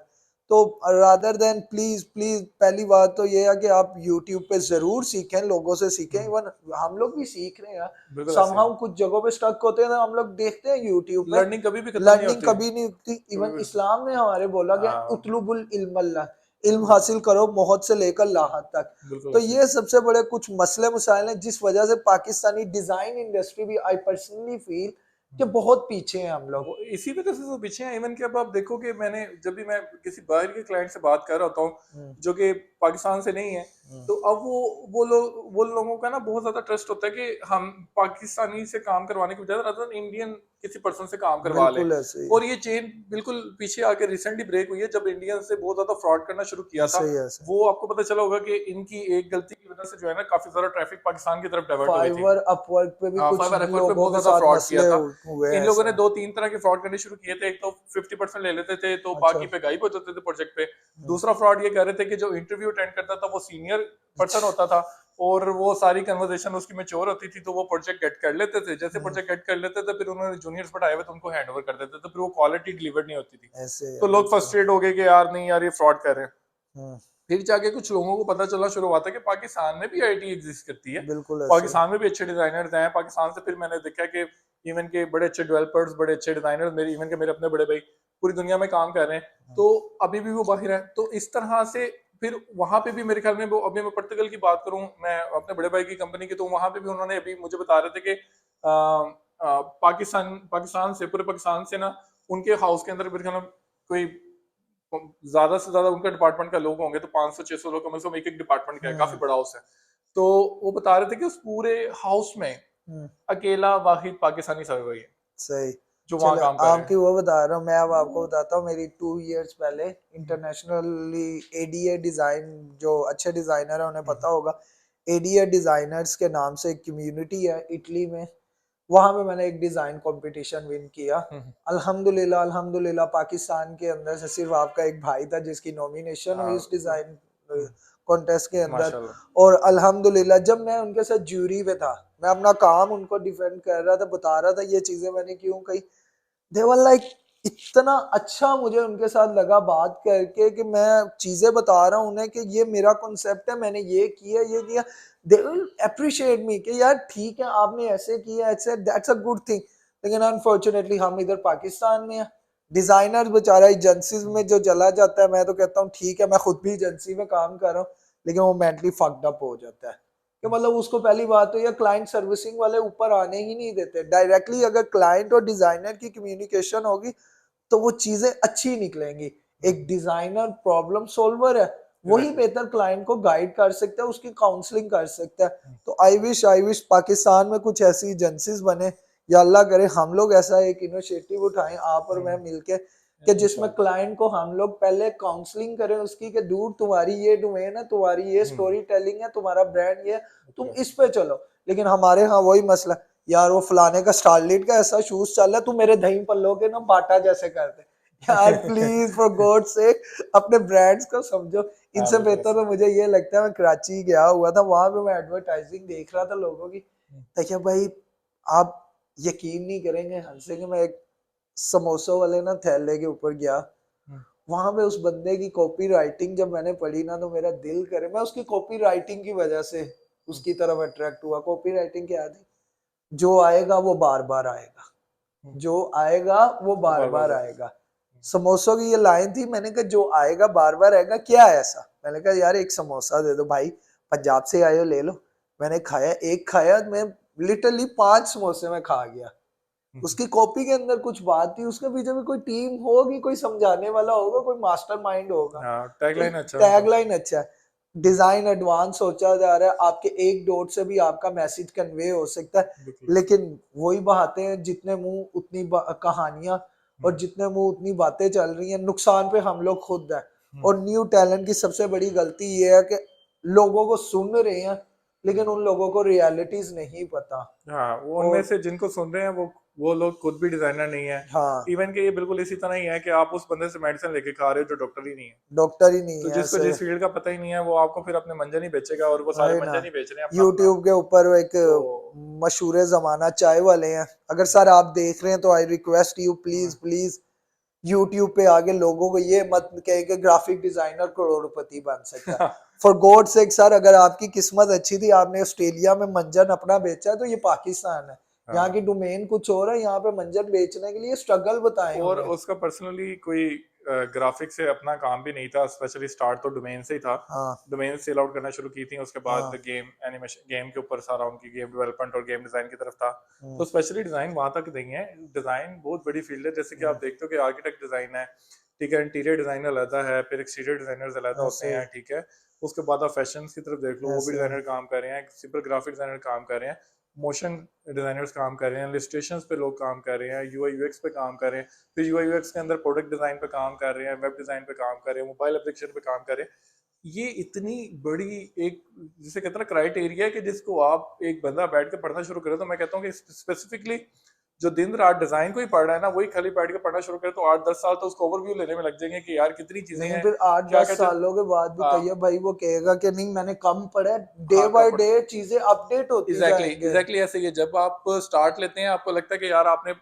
Speaker 2: तो रादर देन प्लीज प्लीज पहली बात तो ये है कि आप YouTube पे जरूर सीखें, लोगों से सीखें। इवन हम लोग भी सीख रहे हैं
Speaker 1: बिल्कुल ऐसे ही
Speaker 2: समहाउ, कुछ जगहों पे स्टक होते हैं तो हम लोग देखते हैं YouTube पे,
Speaker 1: लर्निंग कभी भी खत्म नहीं
Speaker 2: लर्निंग
Speaker 1: होती।
Speaker 2: कभी नहीं होती।
Speaker 1: कभी
Speaker 2: इवन
Speaker 1: भी
Speaker 2: इस्लाम में हमारे बोला गया
Speaker 1: हाँ,
Speaker 2: उतलुबुल इल्मल्लाह, इल्म हासिल करो बहुत से लेकर लाहत तक।
Speaker 1: बिल्कुल
Speaker 2: तो
Speaker 1: ऐसे ही।
Speaker 2: ये सबसे बड़े कुछ मसले मसाइल हैं जिस वजह से पाकिस्तानी डिजाइन इंडस्ट्री भी, आई पर्सनली फील कि बहुत पीछे हैं हम लोग।
Speaker 1: वो इसी वजह से तो पीछे हैं। इवन कि अब आप देखो कि मैंने जब भी मैं किसी बाहर के क्लाइंट से बात कर रहा होता हूँ
Speaker 2: हम्म,
Speaker 1: जो कि पाकिस्तान से नहीं है,
Speaker 2: हम्म,
Speaker 1: तो अब वो लोगों का ना बहुत ज्यादा ट्रस्ट होता है कि हम पाकिस्तानी से काम करवाने के बजाय rather than इंडियन किसी पर्सन से काम करवा लें।
Speaker 2: बिल्कुल ऐसे ही है,
Speaker 1: और ये चेन बिल्कुल पीछे आके रिसेंटली ब्रेक हुई है जब इंडियन से बहुत ज्यादा फ्रॉड करना शुरू किया था।
Speaker 2: ऐसे ही ऐसे।
Speaker 1: वो आपको पता चला होगा कि इनकी एक गलती की वजह से जो है ना काफी ज्यादा ट्रैफिक पाकिस्तान की तरफ डाइवर्ट हो गई थी।
Speaker 2: फाइवर अपवर्क पे भी कुछ
Speaker 1: फाइवर एफर्ट पे
Speaker 2: लोगों
Speaker 1: बहुत
Speaker 2: के
Speaker 1: ज्यादा
Speaker 2: साथ
Speaker 1: फ्रॉड किया
Speaker 2: मसले
Speaker 1: था।
Speaker 2: हुए हैं
Speaker 1: इन लोगों ने
Speaker 2: ऐसा।
Speaker 1: 2-3 तरह के फ्रॉड करने शुरू किए थे। एक तो 50% ले लेते थे तो
Speaker 2: अच्छा।
Speaker 1: बाकी पे गायब हो जाते थे प्रोजेक्ट पे।
Speaker 2: हम्म,
Speaker 1: दूसरा फ्रॉड ये कर रहे थे कि जो इंटरव्यू अटेंड करता था वो सीनियर पर्सन होता था और वो सारी कन्वर्सेशन उसकी मैच्योर होती थी तो वो प्रोजेक्ट गेट कर लेते थे। जैसे
Speaker 2: हम्म,
Speaker 1: प्रोजेक्ट गेट कर लेते थे फिर उन्होंने जूनियर्स बढ़ाए हुए तो उनको हैंड ओवर कर देते थे, तो फिर वो क्वालिटी डिलीवर नहीं होती थी।
Speaker 2: ऐसे ही है
Speaker 1: तो लोग
Speaker 2: बिल्कुल।
Speaker 1: फ्रस्ट्रेट हो गए कि यार नहीं यार ये फ्रॉड कर रहे हैं।
Speaker 2: हम्म,
Speaker 1: फिर जाके कुछ लोगों को पता चलना शुरू हुआ था कि पाकिस्तान में भी आईटी एग्जिस्ट करती है।
Speaker 2: बिल्कुल ऐसे ही।
Speaker 1: पाकिस्तान में भी अच्छे डिजाइनर्स हैं। पाकिस्तान से फिर मैंने देखा कि इवन के बड़े अच्छे डेवलपर्स, बड़े अच्छे डिजाइनर्स मेरे इवन के मेरे अपने बड़े भाई पूरी दुनिया में काम कर रहे हैं।
Speaker 2: हम्म,
Speaker 1: तो अभी भी वो बाहर है। तो इस तरह से फिर वहां पे भी मेरे ख्याल में वो, अभी मैं पुर्तगाल की बात करूं, मैं अपने बड़े भाई की कंपनी की, तो वहां पे भी उन्होंने अभी मुझे बता रहे थे कि पाकिस्तान पाकिस्तान से, पूरे पाकिस्तान से ना उनके हाउस के अंदर मेरे ख्याल में कोई ज्यादा से ज्यादा उनका डिपार्टमेंट का लोग होंगे तो 500-600 लोग कम से कम एक एक डिपार्टमेंट का है, काफी
Speaker 2: हम्म,
Speaker 1: बड़ा हाउस है। तो वो बता रहे थे कि उस पूरे हाउस में
Speaker 2: हम्म,
Speaker 1: अकेला वाहिद पाकिस्तानी सर्वे है
Speaker 2: सही।
Speaker 1: जो वहां
Speaker 2: चलो
Speaker 1: काम कर रहे
Speaker 2: आपकी
Speaker 1: हैं।
Speaker 2: वो बता रहा हूँ, मैं अब आपको बताता हूँ। मेरी 2 इयर्स पहले इंटरनेशनली एडीए डिजाइन, जो अच्छे डिजाइनर है उन्हें पता होगा, एडीए डिजाइनर्स के नाम से एक कम्युनिटी है इटली में। वहां पे मैंने एक डिजाइन कंपटीशन विन किया। अल्हम्दुलिल्लाह अल्हम्दुलिल्लाह पाकिस्तान के अंदर से सिर्फ आपका एक भाई था जिसकी नॉमिनेशन हुई उस डिजाइन कॉन्टेस्ट के अंदर।
Speaker 1: माशाल्लाह।
Speaker 2: और अल्हम्दुलिल्लाह जब मैं उनके साथ ज्यूरी पे था, मैं अपना काम उनको डिफेंड कर रहा था, बता रहा था ये चीजें मैंने क्यों कही। दे वर लाइक, इतना अच्छा मुझे उनके साथ लगा बात करके कि मैं चीजें बता रहा हूँ उन्हें कि ये मेरा कॉन्सेप्ट है, मैंने ये किया ये किया। दे विल अप्रिशिएट मी कि यार ठीक है आपने ऐसे किया, ऐसे, दैट्स अ गुड थिंग। लेकिन अनफॉर्चुनेटली हम इधर पाकिस्तान में हैं, डिजाइनर बेचारा एजेंसीज में जो चला जाता है, मैं तो कहता हूँ ठीक है, मैं खुद भी एजेंसी में काम कर रहा हूँ, लेकिन वो मेंटली फक्ड अप हो जाता है कि मतलब उसको पहली बात तो ये क्लाइंट सर्विसिंग वाले ऊपर आने ही नहीं देते। डायरेक्टली अगर क्लाइंट और डिजाइनर की कम्युनिकेशन होगी तो वो चीजें अच्छी निकलेंगी। एक डिजाइनर प्रॉब्लम सोल्वर है, वही बेहतर क्लाइंट को गाइड कर सकता है, उसकी काउंसलिंग कर सकता है। तो आई विश पाकिस्तान में कुछ ऐसी एजेंसीज बने, या अल्लाह करे हम लोग ऐसा एक इनिशिएटिव उठाएं आप और मैं मिलके, कि जिसमें क्लाइंट को हम लोग पहले काउंसलिंग करें उसकी कि दूर तुम्हारी ये डोमेन है, तुम्हारी ये स्टोरी टेलिंग है, तुम्हारा ब्रांड ये, तुम इस पे चलो। लेकिन हमारे यहाँ वही मसला, यार वो फलाने का स्टारलिट का ऐसा शूज चल रहा है, तू मेरे दही पल्लों के ना बाटा जैसे कर दे। यार प्लीज फॉर गॉड से अपने ब्रांड्स को समझो।
Speaker 1: हाँ
Speaker 2: इनसे
Speaker 1: बिल्कुल
Speaker 2: बेहतर
Speaker 1: ऐसे।
Speaker 2: तो मुझे ये लगता है, मैं कराची गया हुआ था, वहां पे मैं एडवर्टाइजिंग देख रहा था लोगों की। देखिए भाई, आप यकीन नहीं करेंगे, हंसेंगे, मैं एक समोसों वाले ना थैले के ऊपर गया, वहां पे उस बंदे की कॉपी राइटिंग जब मैंने पढ़ी ना तो मेरा दिल करे, मैं उसकी कॉपी राइटिंग की वजह से उसकी तरफ अट्रैक्ट हुआ। कॉपी राइटिंग क्या थी, जो आएगा वो बार बार आएगा, जो आएगा वो
Speaker 1: वो
Speaker 2: बार
Speaker 1: बार बार
Speaker 2: बार
Speaker 1: जाता है।
Speaker 2: आएगा। समोसों की ये लाइन थी, मैंने कहा जो आएगा बार बार आएगा क्या है ऐसा। मैंने कहा यार एक समोसा दे दो भाई, पंजाब से आए हो ले लो। मैंने खाया, एक खाया, मैं लिटरली 5 समोसे में खा गया। उसकी कॉपी के अंदर कुछ बात थी, उसके पीछे भी कोई टीम होगी, कोई समझाने वाला होगा, कोई मास्टरमाइंड होगा।
Speaker 1: हाँ,
Speaker 2: तो
Speaker 1: टैगलाइन अच्छा है उनका।
Speaker 2: टैगलाइन अच्छा है, डिजाइन एडवांस सोचा जा रहा है, आपके एक डॉट से भी आपका मैसेज कन्वे हो सकता है।
Speaker 1: बिल्कुल ऐसे।
Speaker 2: लेकिन वही बातें हैं, जितने मुंह उतनी कहानियां, और जितने मुंह उतनी बातें चल रही हैं। नुकसान पे हम लोग खुद हैं। और न्यू टैलेंट की सबसे बड़ी गलती ये है कि लोगों को सुन रहे हैं लेकिन उन लोगों को रियलिटीज नहीं पता।
Speaker 1: हाँ, वो उनमें
Speaker 2: और
Speaker 1: से जिनको सुन रहे हैं वो लोग खुद भी डिजाइनर नहीं है।
Speaker 2: हाँ,
Speaker 1: इवन के ये बिल्कुल इसी तरह ही है कि आप उस बंदे से मेडिसिन लेके खा रहे हो जो डॉक्टर ही नहीं है।
Speaker 2: डॉक्टर ही नहीं
Speaker 1: तो
Speaker 2: है
Speaker 1: जिसको
Speaker 2: ऐसे।
Speaker 1: जिस फील्ड का पता ही नहीं है वो आपको फिर अपने मंजन ही बेचेगा और वो सारे
Speaker 2: है ना,
Speaker 1: मंजन ही बेच रहे हैं अपना अपना।
Speaker 2: यूट्यूब के ऊपर एक
Speaker 1: तो
Speaker 2: मशहूर जमाना चाय वाले हैं, अगर सर आप देख रहे हैं तो I request you please please YouTube पे आगे लोगों को ये मत कहे कि ग्राफिक डिजाइनर करोड़पति बन सकता है। फॉर गॉड सेक सर, अगर आपकी किस्मत अच्छी थी, आपने ऑस्ट्रेलिया में मंजन अपना बेचा है, तो ये पाकिस्तान है। यहाँ की
Speaker 1: हाँ।
Speaker 2: डोमेन कुछ और है, यहाँ पे मंजन बेचने के लिए स्ट्रगल बताए
Speaker 1: और
Speaker 2: उन्हें।
Speaker 1: उसका पर्सनली कोई ग्राफिक से अपना काम भी नहीं था, स्पेशली स्टार्ट तो डोमेन से ही था।
Speaker 2: हाँ
Speaker 1: डोमेन सेल आउट करना शुरू की थी, उसके बाद
Speaker 2: हाँ।
Speaker 1: गेम एनिमेशन, गेम के ऊपर सारा उनकी गेम डेवलपमेंट और गेम डिजाइन की तरफ था।
Speaker 2: हम्म,
Speaker 1: तो स्पेशली डिजाइन वहां तक नहीं है। डिजाइन बहुत बड़ी फील्ड है, जैसे कि आप
Speaker 2: हम्म,
Speaker 1: देखते हो कि आर्किटेक्ट डिजाइन है, ठीक है, इंटीरियर डिजाइनर अलग है, फिर एक्सटीरियर डिजाइनर्स अलग होते
Speaker 2: ऐसे
Speaker 1: हैं, ठीक है। उसके बाद आप फैशन की तरफ देख लो, वो भी
Speaker 2: ऐसे
Speaker 1: डिजाइनर काम कर रहे हैं, सिंपल ग्राफिक डिजाइनर काम कर रहे हैं, मोशन डिजाइनर्स काम कर रहे हैं, इलस्ट्रेशंस पे लोग काम कर रहे हैं, यूआई यूएक्स पे काम कर रहे हैं, फिर यूआई यूएक्स के अंदर प्रोडक्ट डिजाइन पे काम कर रहे हैं, वेब डिजाइन पे काम कर रहे हैं, मोबाइल एप्लीकेशन पे काम कर रहे हैं। ये इतनी बड़ी एक, जिसे कहते हैं ना, क्राइटेरिया है कि जिसको आप एक बंदा बैठ के पढ़ना शुरू करे, तो मैं कहता हूँ कि स्पेसिफिकली जो दिन रात डिजाइन को ही पढ़ रहा है ना, वही खाली बैठ के पढ़ना शुरू करे तो 8-10 साल तो उसको ओवरव्यू लेने में लग जाएंगे कि यार कितनी चीजें
Speaker 2: लेकिन
Speaker 1: हैं,
Speaker 2: फिर आठ
Speaker 1: क्या
Speaker 2: दस
Speaker 1: क्या
Speaker 2: सालों के बाद भी तैयब भाई वो कहेगा कि नहीं मैंने कम पढ़ा है। डे
Speaker 1: हाँ
Speaker 2: बाय
Speaker 1: कब।
Speaker 2: डे चीजें अपडेट होती
Speaker 1: एग्जैक्टली
Speaker 2: जाएंगे।
Speaker 1: एग्जैक्टली ऐसे ही है। जब आप स्टार्ट लेते हैं आपको लगता है कि यार आपने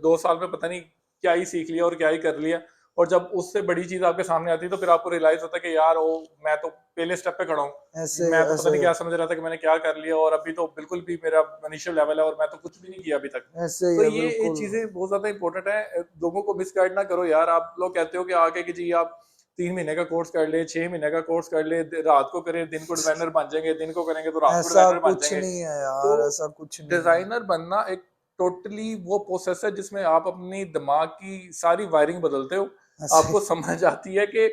Speaker 1: 2 साल में पता नहीं क्या ही सीख लिया और क्या ही कर लिया, और जब उससे बड़ी चीज आपके सामने आती है तो फिर आपको रियलाइज होता है कि यार ओ, मैं तो पहले स्टेप पे खड़ा
Speaker 2: ऐसे
Speaker 1: हूँ, मैं तो पता
Speaker 2: ऐसे
Speaker 1: नहीं क्या समझ रहा था कि मैंने क्या कर लिया, और अभी तो बिल्कुल भी मेरा इनिशियल लेवल है और मैं तो कुछ भी नहीं किया अभी तक।
Speaker 2: ऐसे ही
Speaker 1: तो
Speaker 2: है
Speaker 1: ये
Speaker 2: बिल्कुल।
Speaker 1: चीजें बहुत ज्यादा इंपॉर्टेंट है, लोगों को मिसगाइड ना करो यार। आप लोग कहते हो कि आके कि जी आप 3 महीने का कोर्स कर ले, 6 महीने का कोर्स कर ले, रात को करें दिन को डिजाइनर बन जाएंगे, दिन को करेंगे तो रात को
Speaker 2: ऐसा
Speaker 1: डिजाइनर बन
Speaker 2: कुछ
Speaker 1: जाएंगे।
Speaker 2: नहीं है
Speaker 1: तो
Speaker 2: यार, ऐसा कुछ नहीं है।
Speaker 1: डिजाइनर बनना एक टोटली वो प्रोसेस है जिसमें आप अपनी दिमाग की सारी वायरिंग बदलते हो।
Speaker 2: ऐसे
Speaker 1: आपको समझ आती है कि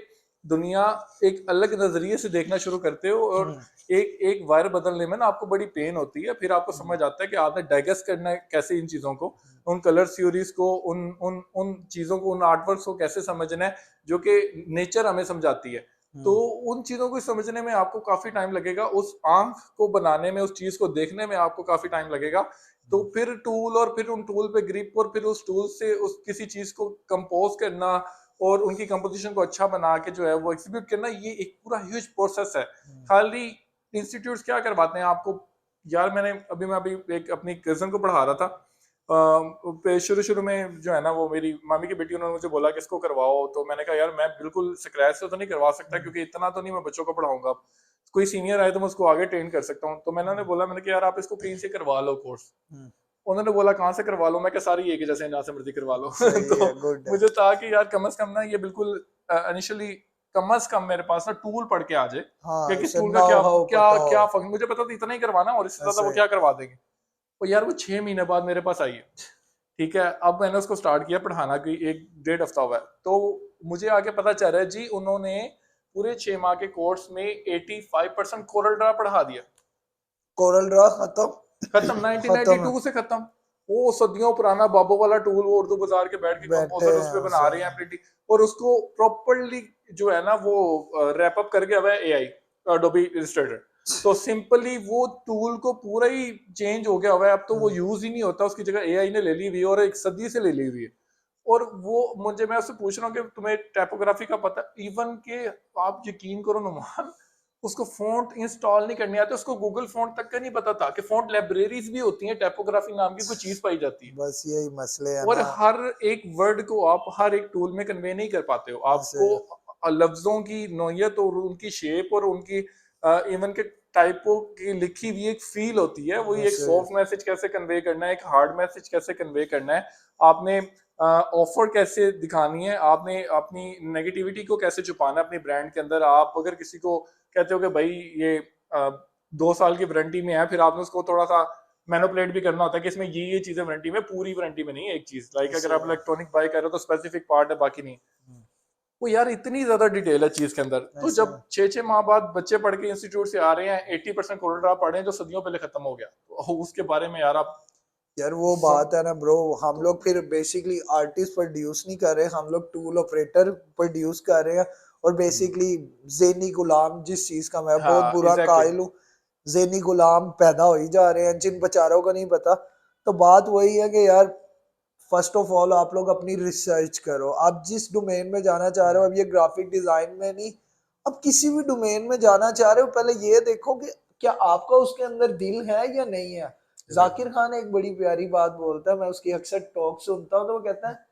Speaker 1: दुनिया एक अलग नजरिए से देखना शुरू करते हो, और
Speaker 2: हम्म,
Speaker 1: एक एक वायर बदलने में ना आपको बड़ी पेन होती है, फिर आपको
Speaker 2: हम्म,
Speaker 1: समझ आता है कि आपने डाइजेस्ट करना है कैसे इन चीजों को, उन कलर थ्योरीज को, उन उन उन चीजों को, उन आर्टवर्क्स को कैसे समझना है जो कि नेचर हमें समझाती है। तो
Speaker 2: हम्म,
Speaker 1: उन चीजों को समझने में आपको काफी टाइम लगेगा, उस आंख को बनाने में, उस चीज को देखने में आपको काफी टाइम लगेगा। तो फिर टूल, और फिर उन टूल पे ग्रिप, और फिर उस टूल से उस किसी चीज को कंपोज करना और उनकी कंपोजिशन को अच्छा बना के जो है वो एग्जीक्यूट करना, ये एक पूरा ह्यूज प्रोसेस है।
Speaker 2: हम्म,
Speaker 1: खाली इंस्टीट्यूट्स क्या करवाते हैं आपको? यार मैं अभी एक अपनी कजन को पढ़ा रहा था, शुरू शुरू में जो है ना, वो मेरी मामी की बेटी, उन्होंने मुझे बोला कि इसको करवाओ, तो मैंने कहा यार मैं बिल्कुल स्क्रैच से तो नहीं करवा सकता,
Speaker 2: हम्म,
Speaker 1: क्योंकि इतना तो नहीं मैं बच्चों को पढ़ाऊंगा, कोई सीनियर आए तो मैं उसको आगे ट्रेन कर सकता हूँ। तो मैंने उन्हें बोला, मैंने कहा यार आप इसको कहीं से करवा लो कोर्स।
Speaker 2: हम्म,
Speaker 1: उन्होंने बोला कहाँ से करवा लो? मैं क्या सारी एक ही जैसे जहाँ से मर्जी करवा लो।
Speaker 2: सही
Speaker 1: तो
Speaker 2: है, गुड है।
Speaker 1: मुझे था कि यार कम से कम ना ये बिल्कुल इनिशियली कम से कम मेरे पास ना टूल पढ़ के आ जाए कि
Speaker 2: हाँ,
Speaker 1: किस
Speaker 2: उसे
Speaker 1: टूल का
Speaker 2: नाउ
Speaker 1: क्या
Speaker 2: हाउ
Speaker 1: क्या
Speaker 2: पता हो।
Speaker 1: क्या फंक्शन, मुझे पता था इतना ही करवाना और इससे ज्यादा वो
Speaker 2: ऐसे
Speaker 1: क्या करवा देंगे। और यार वो 6 महीने बाद मेरे पास आई है, ठीक है। अब मैंने उसको स्टार्ट किया पढ़ाना, की 1-1.5 हफ्ता हुआ है, तो मुझे आगे पता चल रहा है जी उन्होंने पूरे 6 माह के कोर्स में 85% कोरल ड्रा पढ़ा दिया।
Speaker 2: कोरल ड्रा खत्म।
Speaker 1: खत्म,
Speaker 2: खत्म है।
Speaker 1: 1992 से खत्म। वो सदियों पुराना बाबो वाला टूल, वो उर्दू बाजार के बैठ के
Speaker 2: बैठे
Speaker 1: कंपोजर उस पे
Speaker 2: हैं
Speaker 1: बना
Speaker 2: उसे।
Speaker 1: रहे हैं प्रिंटिंग, और उसको प्रॉपरली जो है ना वो रैप अप करके अब है एआई, अडोबी इलस्ट्रेटर। तो सिंपली वो टूल को पूरा ही चेंज हो गया हुआ है, अब तो वो
Speaker 2: हम्म,
Speaker 1: यूज ही नहीं होता, उसकी जगह एआई ने ले ली हुई है, और एक सदी से ले ली हुई है। और वो मुझे, मैं उससे पूछ रहा हूँ कि तुम्हें टाइपोग्राफी का पता, इवन के आप यकीन करो नुमान, उसको फ़ॉन्ट इंस्टॉल नहीं करने आते, उसको गूगल फ़ॉन्ट तक का नहीं पता था कि फ़ॉन्ट लाइब्रेरीज भी होती हैं, टाइपोग्राफी नाम की कोई चीज़ पाई जाती है।
Speaker 2: बस यही मसले है
Speaker 1: और
Speaker 2: ना।
Speaker 1: हर एक वर्ड को आप हर एक टूल में कन्वे नहीं कर पाते हो,
Speaker 2: ऐसे
Speaker 1: आपको लफ्जों की नोयत और उनकी शेप और उनकी इवन के टाइपो की लिखी हुई एक फील होती है, वही एक
Speaker 2: ऐसे
Speaker 1: सॉफ्ट मैसेज कैसे कन्वे करना है, एक हार्ड मैसेज कैसे कन्वे करना है, आपने ऑफर कैसे दिखानी है, आपने अपनी नेगेटिविटी को कैसे छुपाना है अपनी ब्रांड के अंदर। आप अगर किसी को कहते हो कि भाई ये 2 साल की वारंटी में है, फिर आपने उसको थोड़ा सा मैनिपुलेट भी करना होता है कि इसमें ये चीजें वारंटी में, पूरी वारंटी में नहीं है एक चीज, लाइक अगर
Speaker 2: ऐसे
Speaker 1: आप इलेक्ट्रॉनिक बाय कर रहे हो तो स्पेसिफिक पार्ट है, बाकी नहीं।
Speaker 2: हम्म,
Speaker 1: वो यार इतनी ज्यादा डिटेल है चीज के अंदर। तो
Speaker 2: ऐसे
Speaker 1: जब 6-6 माह बाद बच्चे पढ़ के इंस्टीट्यूट से आ रहे हैं, 80% कोरल ड्रा पढ़े हैं जो सदियों पहले खत्म हो गया, तो उसके बारे में यार आप
Speaker 2: यार वो
Speaker 1: सम,
Speaker 2: बात है ना ब्रो, हम
Speaker 1: तो
Speaker 2: लोग फिर बेसिकली आर्टिस्ट प्रोड्यूस नहीं कर रहे, हम लोग टूल ऑपरेटर प्रोड्यूस कर रहे हैं। और बेसिकली जेनी गुलाम, जिस चीज का मैं बहुत
Speaker 1: हाँ
Speaker 2: बुरा
Speaker 1: एग्जैक्टली।
Speaker 2: कायल हूँ, जेनी गुलाम पैदा हो ही जा रहे हैं जिन बेचारों को नहीं पता। तो बात वही है कि यार फर्स्ट ऑफ ऑल आप लोग अपनी रिसर्च करो, आप जिस डोमेन में जाना चाह रहे हो, अब ये ग्राफिक डिजाइन में नहीं, अब किसी भी डोमेन में जाना चाह रहे हो, पहले ये देखो कि क्या आपका उसके अंदर दिल है या नहीं है।
Speaker 1: एग्जैक्टली।
Speaker 2: जाकिर खान एक बड़ी प्यारी बात बोलता है, मैं उसकी अक्सर टॉक सुनता हूँ, तो वो कहता है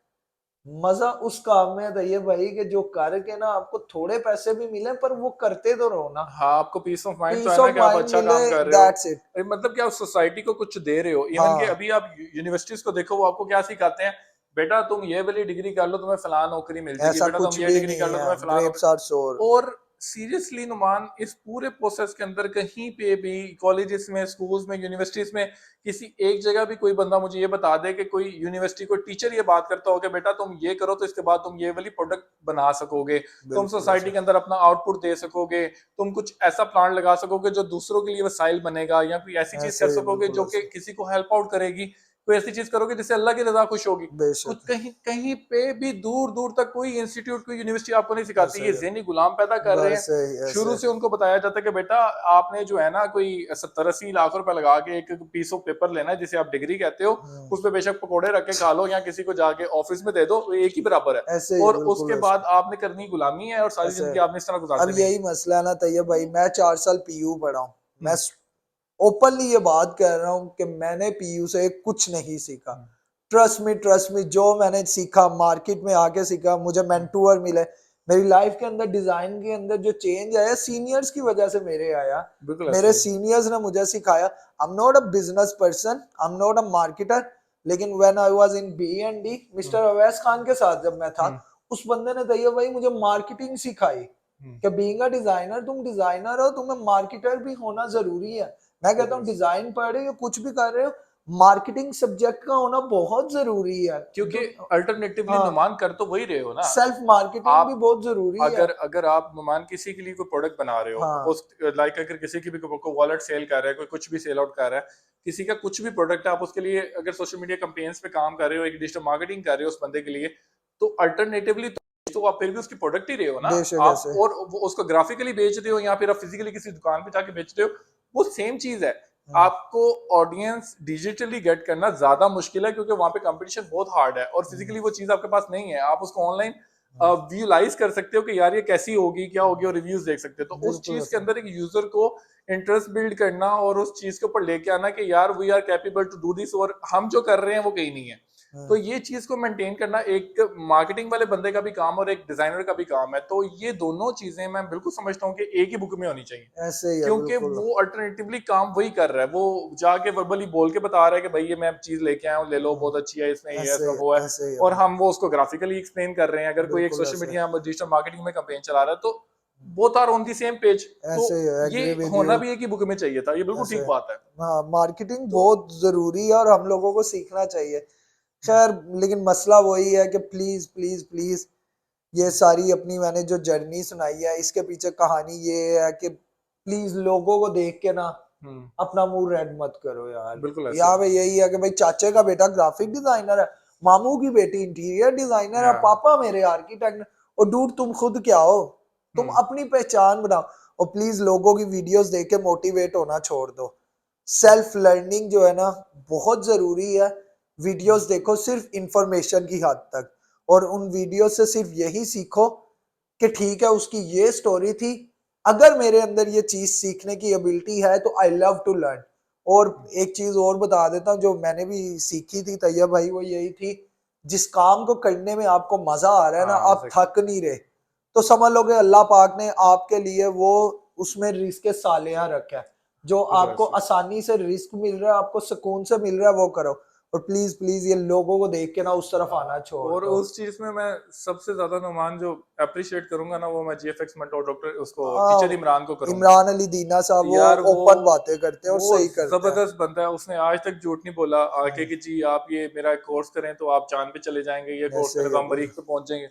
Speaker 2: मजा उस काम में है ये भाई कि जो करके ना आपको थोड़े पैसे भी मिले पर वो करते तो रहो ना,
Speaker 1: हाँ, आपको पीस ऑफ माइंड तो
Speaker 2: पीस
Speaker 1: है ना
Speaker 2: ऑफ
Speaker 1: कि आप
Speaker 2: माइंड
Speaker 1: अच्छा
Speaker 2: मिले,
Speaker 1: काम कर रहे हो।
Speaker 2: That's it.
Speaker 1: मतलब कि आप सोसाइटी को कुछ दे रहे हो। इवन कि
Speaker 2: हाँ
Speaker 1: अभी आप यूनिवर्सिटीज को देखो, वो आपको क्या सिखाते हैं, बेटा तुम ये वाली डिग्री कर लो तुम्हें फलां नौकरी मिल जाएगी,
Speaker 2: ऐसा
Speaker 1: बेटा तुम
Speaker 2: कुछ
Speaker 1: ये
Speaker 2: भी
Speaker 1: डिग्री कर
Speaker 2: नहीं
Speaker 1: लो
Speaker 2: है,
Speaker 1: तुम्हें फलां
Speaker 2: ग्रेप्स
Speaker 1: नौकरी।
Speaker 2: आर सोर।
Speaker 1: और सीरियसली नुमान, इस पूरे प्रोसेस के अंदर कहीं पे भी कॉलेजेस में, स्कूल्स में, यूनिवर्सिटीज में किसी एक जगह भी कोई बंदा मुझे ये बता दे कि कोई यूनिवर्सिटी को टीचर ये बात करता हो कि बेटा तुम ये करो तो इसके बाद तुम ये वाली प्रोडक्ट बना सकोगे, तुम
Speaker 2: बिल्कुल
Speaker 1: सोसाइटी
Speaker 2: ऐसा।
Speaker 1: के अंदर अपना आउटपुट दे सकोगे, तुम कुछ ऐसा प्लांट लगा सकोगे जो दूसरों के लिए वसाइल बनेगा, या कोई ऐसी चीज
Speaker 2: ऐसे
Speaker 1: कर
Speaker 2: ही है,
Speaker 1: सकोगे
Speaker 2: बिल्कुल
Speaker 1: जो कि
Speaker 2: ऐसे।
Speaker 1: किसी को हेल्प आउट करेगी, कोई ऐसी चीज करोगे जिससे अल्लाह की रजा खुश होगी। कुछ
Speaker 2: बेशक।
Speaker 1: कहीं कहीं पे भी दूर दूर तक कोई इंस्टीट्यूट, कोई यूनिवर्सिटी आपको नहीं सिखाती।
Speaker 2: ऐसे
Speaker 1: ये
Speaker 2: ही है,
Speaker 1: ज़हनी गुलाम पैदा कर रहे हैं।
Speaker 2: बस यही
Speaker 1: शुरू
Speaker 2: ऐसे।
Speaker 1: से उनको बताया जाता है कि बेटा आपने जो है ना कोई 70-80 लाख रुपए लगा के एक पीस ऑफ पेपर लेना है जिसे आप डिग्री कहते हो,
Speaker 2: हम्म,
Speaker 1: उस पे बेशक पकोड़े रख के खा लो या किसी को जाके ऑफिस में दे दो, वो एक ही बराबर है।
Speaker 2: ऐसे ही है,
Speaker 1: और उसके
Speaker 2: बिल्कुल ऐसे।
Speaker 1: बाद आपने करनी गुलामी है और सारी
Speaker 2: ऐसे
Speaker 1: जिंदगी
Speaker 2: है।
Speaker 1: आपने इस तरह गुजार
Speaker 2: अब
Speaker 1: देनी है।
Speaker 2: यही मसला है ना तैयब भाई, मैं 4 साल पीयू पढ़ा हूँ। मैं
Speaker 1: हम्म,
Speaker 2: ओपनली ये बात कर रहा हूँ कि मैंने पीयू से कुछ नहीं सीखा।
Speaker 1: हम्म,
Speaker 2: ट्रस्ट मी, जो मैंने सीखा मार्केट में आके सीखा, मुझे
Speaker 1: हम्म,
Speaker 2: मेंटोर मिले। मेरी लाइफ के अंदर डिजाइन के अंदर जो चेंज आया सीनियर्स की वजह से मेरे आया।
Speaker 1: बिल्कुल ऐसे
Speaker 2: मेरे
Speaker 1: ही है।
Speaker 2: सीनियर्स ने मुझे सिखाया। I am not a business person, I am not a marketer, लेकिन व्हेन आई वाज इन बी&डी
Speaker 1: हम्म,
Speaker 2: मिस्टर अवैस खान के साथ जब मैं था,
Speaker 1: हम्म,
Speaker 2: उस बंदे ने तैयब भाई मुझे मार्केटिंग सिखाई
Speaker 1: हम्म,
Speaker 2: कि बीइंग अ डिजाइनर, तुम डिजाइनर हो, तुम्हें मार्केटर भी होना जरूरी है। मैं कहता
Speaker 1: बिल्कुल
Speaker 2: हूँ
Speaker 1: ऐसे।
Speaker 2: डिजाइन पढ़ रहे हो कुछ भी कर रहे हो, मार्केटिंग सब्जेक्ट का होना बहुत जरूरी है।
Speaker 1: क्योंकि अल्टरनेटिवली
Speaker 2: हाँ,
Speaker 1: नुमान कर तो वही रहे हो ना
Speaker 2: सेल्फ मार्केटिंग भी
Speaker 1: आप।
Speaker 2: बहुत जरूरी है।
Speaker 1: अगर अगर आप नुमान किसी के लिए कोई प्रोडक्ट बना रहे हो,
Speaker 2: हाँ
Speaker 1: उस लाइक अगर किसी की भी कोई वॉलेट सेल कर रहा है, कोई कुछ भी सेल आउट कर रहा है, किसी का कुछ भी प्रोडक्ट है, आप उसके लिए अगर सोशल मीडिया कैंपेन्स पे काम कर रहे हो, एक डिजिटल मार्केटिंग कर रहे हो उस बंदे के लिए, तो अल्टरनेटिवली तो आप फिर भी उसकी प्रोडक्ट ही रहे हो ना
Speaker 2: बेशक
Speaker 1: आप।
Speaker 2: ऐसे।
Speaker 1: और वो उसको ग्राफिकली बेच रहे हो या फिर आप फिजिकली किसी दुकान पे जाके बेच रहे हो, वो सेम चीज है।
Speaker 2: हम्म,
Speaker 1: आपको ऑडियंस डिजिटली गेट करना ज्यादा मुश्किल है क्योंकि वहां पे कंपटीशन बहुत हार्ड है और
Speaker 2: हम्म,
Speaker 1: फिजिकली वो चीज आपके पास नहीं है। आप उसको ऑनलाइन
Speaker 2: हम्म,
Speaker 1: विजुलाइज कर सकते हो कि यार ये कैसी होगी, क्या होगी, और रिव्यूज देख सकते हो। तो उस
Speaker 2: बिल्कुल
Speaker 1: चीज के
Speaker 2: ऐसे।
Speaker 1: अंदर एक यूजर को इंटरेस्ट बिल्ड करना और उस चीज के ऊपर लेके आना कि यार we are capable to do this, और हम जो कर रहे हैं वो कहीं नहीं है। तो
Speaker 2: हम्म,
Speaker 1: ये चीज को मेंटेन करना एक मार्केटिंग वाले बंदे का भी काम और एक डिजाइनर का भी काम है। तो ये दोनों चीजें मैं बिल्कुल समझता हूँ कि एक ही बुक में होनी चाहिए,
Speaker 2: ऐसे ही है
Speaker 1: क्योंकि
Speaker 2: बिल्कुल।
Speaker 1: वो अल्टरनेटिवली काम वही कर रहा है। वो जाके वर्बली बोल के बता रहा है कि भाई ये मैं चीज लेके आया हूँ, ले लो,
Speaker 2: हम्म,
Speaker 1: बहुत अच्छी है, इसमें ये है,
Speaker 2: ऐसे
Speaker 1: इसमें
Speaker 2: ही
Speaker 1: वो है।
Speaker 2: ऐसे ही है
Speaker 1: और
Speaker 2: भाई,
Speaker 1: हम वो उसको ग्राफिकली एक्सप्लेन कर रहे हैं। अगर कोई एक
Speaker 2: बिल्कुल
Speaker 1: सोशल
Speaker 2: ऐसे।
Speaker 1: मीडिया डिजिटल मार्केटिंग में कैंपेन चला रहा है तो both are on the same page. तो
Speaker 2: ऐसे ही है,
Speaker 1: ये
Speaker 2: एग्री विद
Speaker 1: होना
Speaker 2: यू।
Speaker 1: भी एक ही बुक में चाहिए था, ये बिल्कुल
Speaker 2: ऐसे।
Speaker 1: ठीक बात है।
Speaker 2: हाँ, मार्केटिंग
Speaker 1: तो
Speaker 2: बहुत जरूरी है और हम लोगों को सीखना चाहिए। खैर, लेकिन मसला वही है कि प्लीज प्लीज प्लीज, ये सारी अपनी मैंने जो जर्नी सुनाई है इसके पीछे कहानी ये है कि प्लीज लोगों को देख के ना
Speaker 1: हम्म,
Speaker 2: अपना मुंह रेड मत करो यार।
Speaker 1: बिल्कुल ऐसे
Speaker 2: यहाँ पे यही है कि भाई चाचे का बेटा ग्राफिक डिजाइनर है, मामू की बेटी इंटीरियर डिजाइनर है,
Speaker 1: या
Speaker 2: पापा मेरे आर्किटेक्ट। और डूड तुम खुद क्या हो? तुम
Speaker 1: हम्म,
Speaker 2: अपनी पहचान बनाओ। और प्लीज लोगों की वीडियोस देख के मोटिवेट होना छोड़ दो। सेल्फ लर्निंग जो है ना बहुत जरूरी है। वीडियोस देखो सिर्फ इंफॉर्मेशन की हद तक, और उन वीडियो से सिर्फ यही सीखो कि ठीक है उसकी ये स्टोरी थी, अगर मेरे अंदर ये चीज सीखने की एबिलिटी है तो आई लव टू लर्न। और एक चीज और बता देता हूँ जो मैंने भी सीखी थी तैयब भाई, वो यही थी, जिस काम को करने में आपको मजा आ रहा है ना,
Speaker 1: हाँ
Speaker 2: आप
Speaker 1: एग्जैक्टली,
Speaker 2: थक नहीं रहे, तो समझ लो कि अल्लाह पाक ने आपके लिए वो उसमें रिस्क सालियां रखा है। जो
Speaker 1: बिल्कुल
Speaker 2: आपको
Speaker 1: ऐसे।
Speaker 2: आसानी से रिस्क मिल रहा है, आपको सुकून से मिल रहा है, वो करो। और प्लीज प्लीज ये लोगों को देख के ना उस तरफ आना छोड़
Speaker 1: और
Speaker 2: दो।
Speaker 1: उस चीज में मैं सबसे ज्यादा नुमान जो अप्रिशिएट करूंगा ना, वो मैं जीएफएक्स मेंटोर डॉक्टर उसको टीचर
Speaker 2: हाँ,
Speaker 1: इमरान को करूंगा।
Speaker 2: इमरान अली दीना साहब वो
Speaker 1: यार
Speaker 2: ओपन बातें करते हैं और
Speaker 1: वो
Speaker 2: सही करते हैं।
Speaker 1: जबरदस्त बंदा है। उसने आज तक झूठ नहीं बोला आके
Speaker 2: हम्म,
Speaker 1: कि जी आप ये मेरा कोर्स करें तो आप चांद पे चले जाएंगे, ये कोर्स
Speaker 2: ऐसे
Speaker 1: करें
Speaker 2: ही
Speaker 1: तो
Speaker 2: है
Speaker 1: हम मरीख पे पहुंच जाएंगे।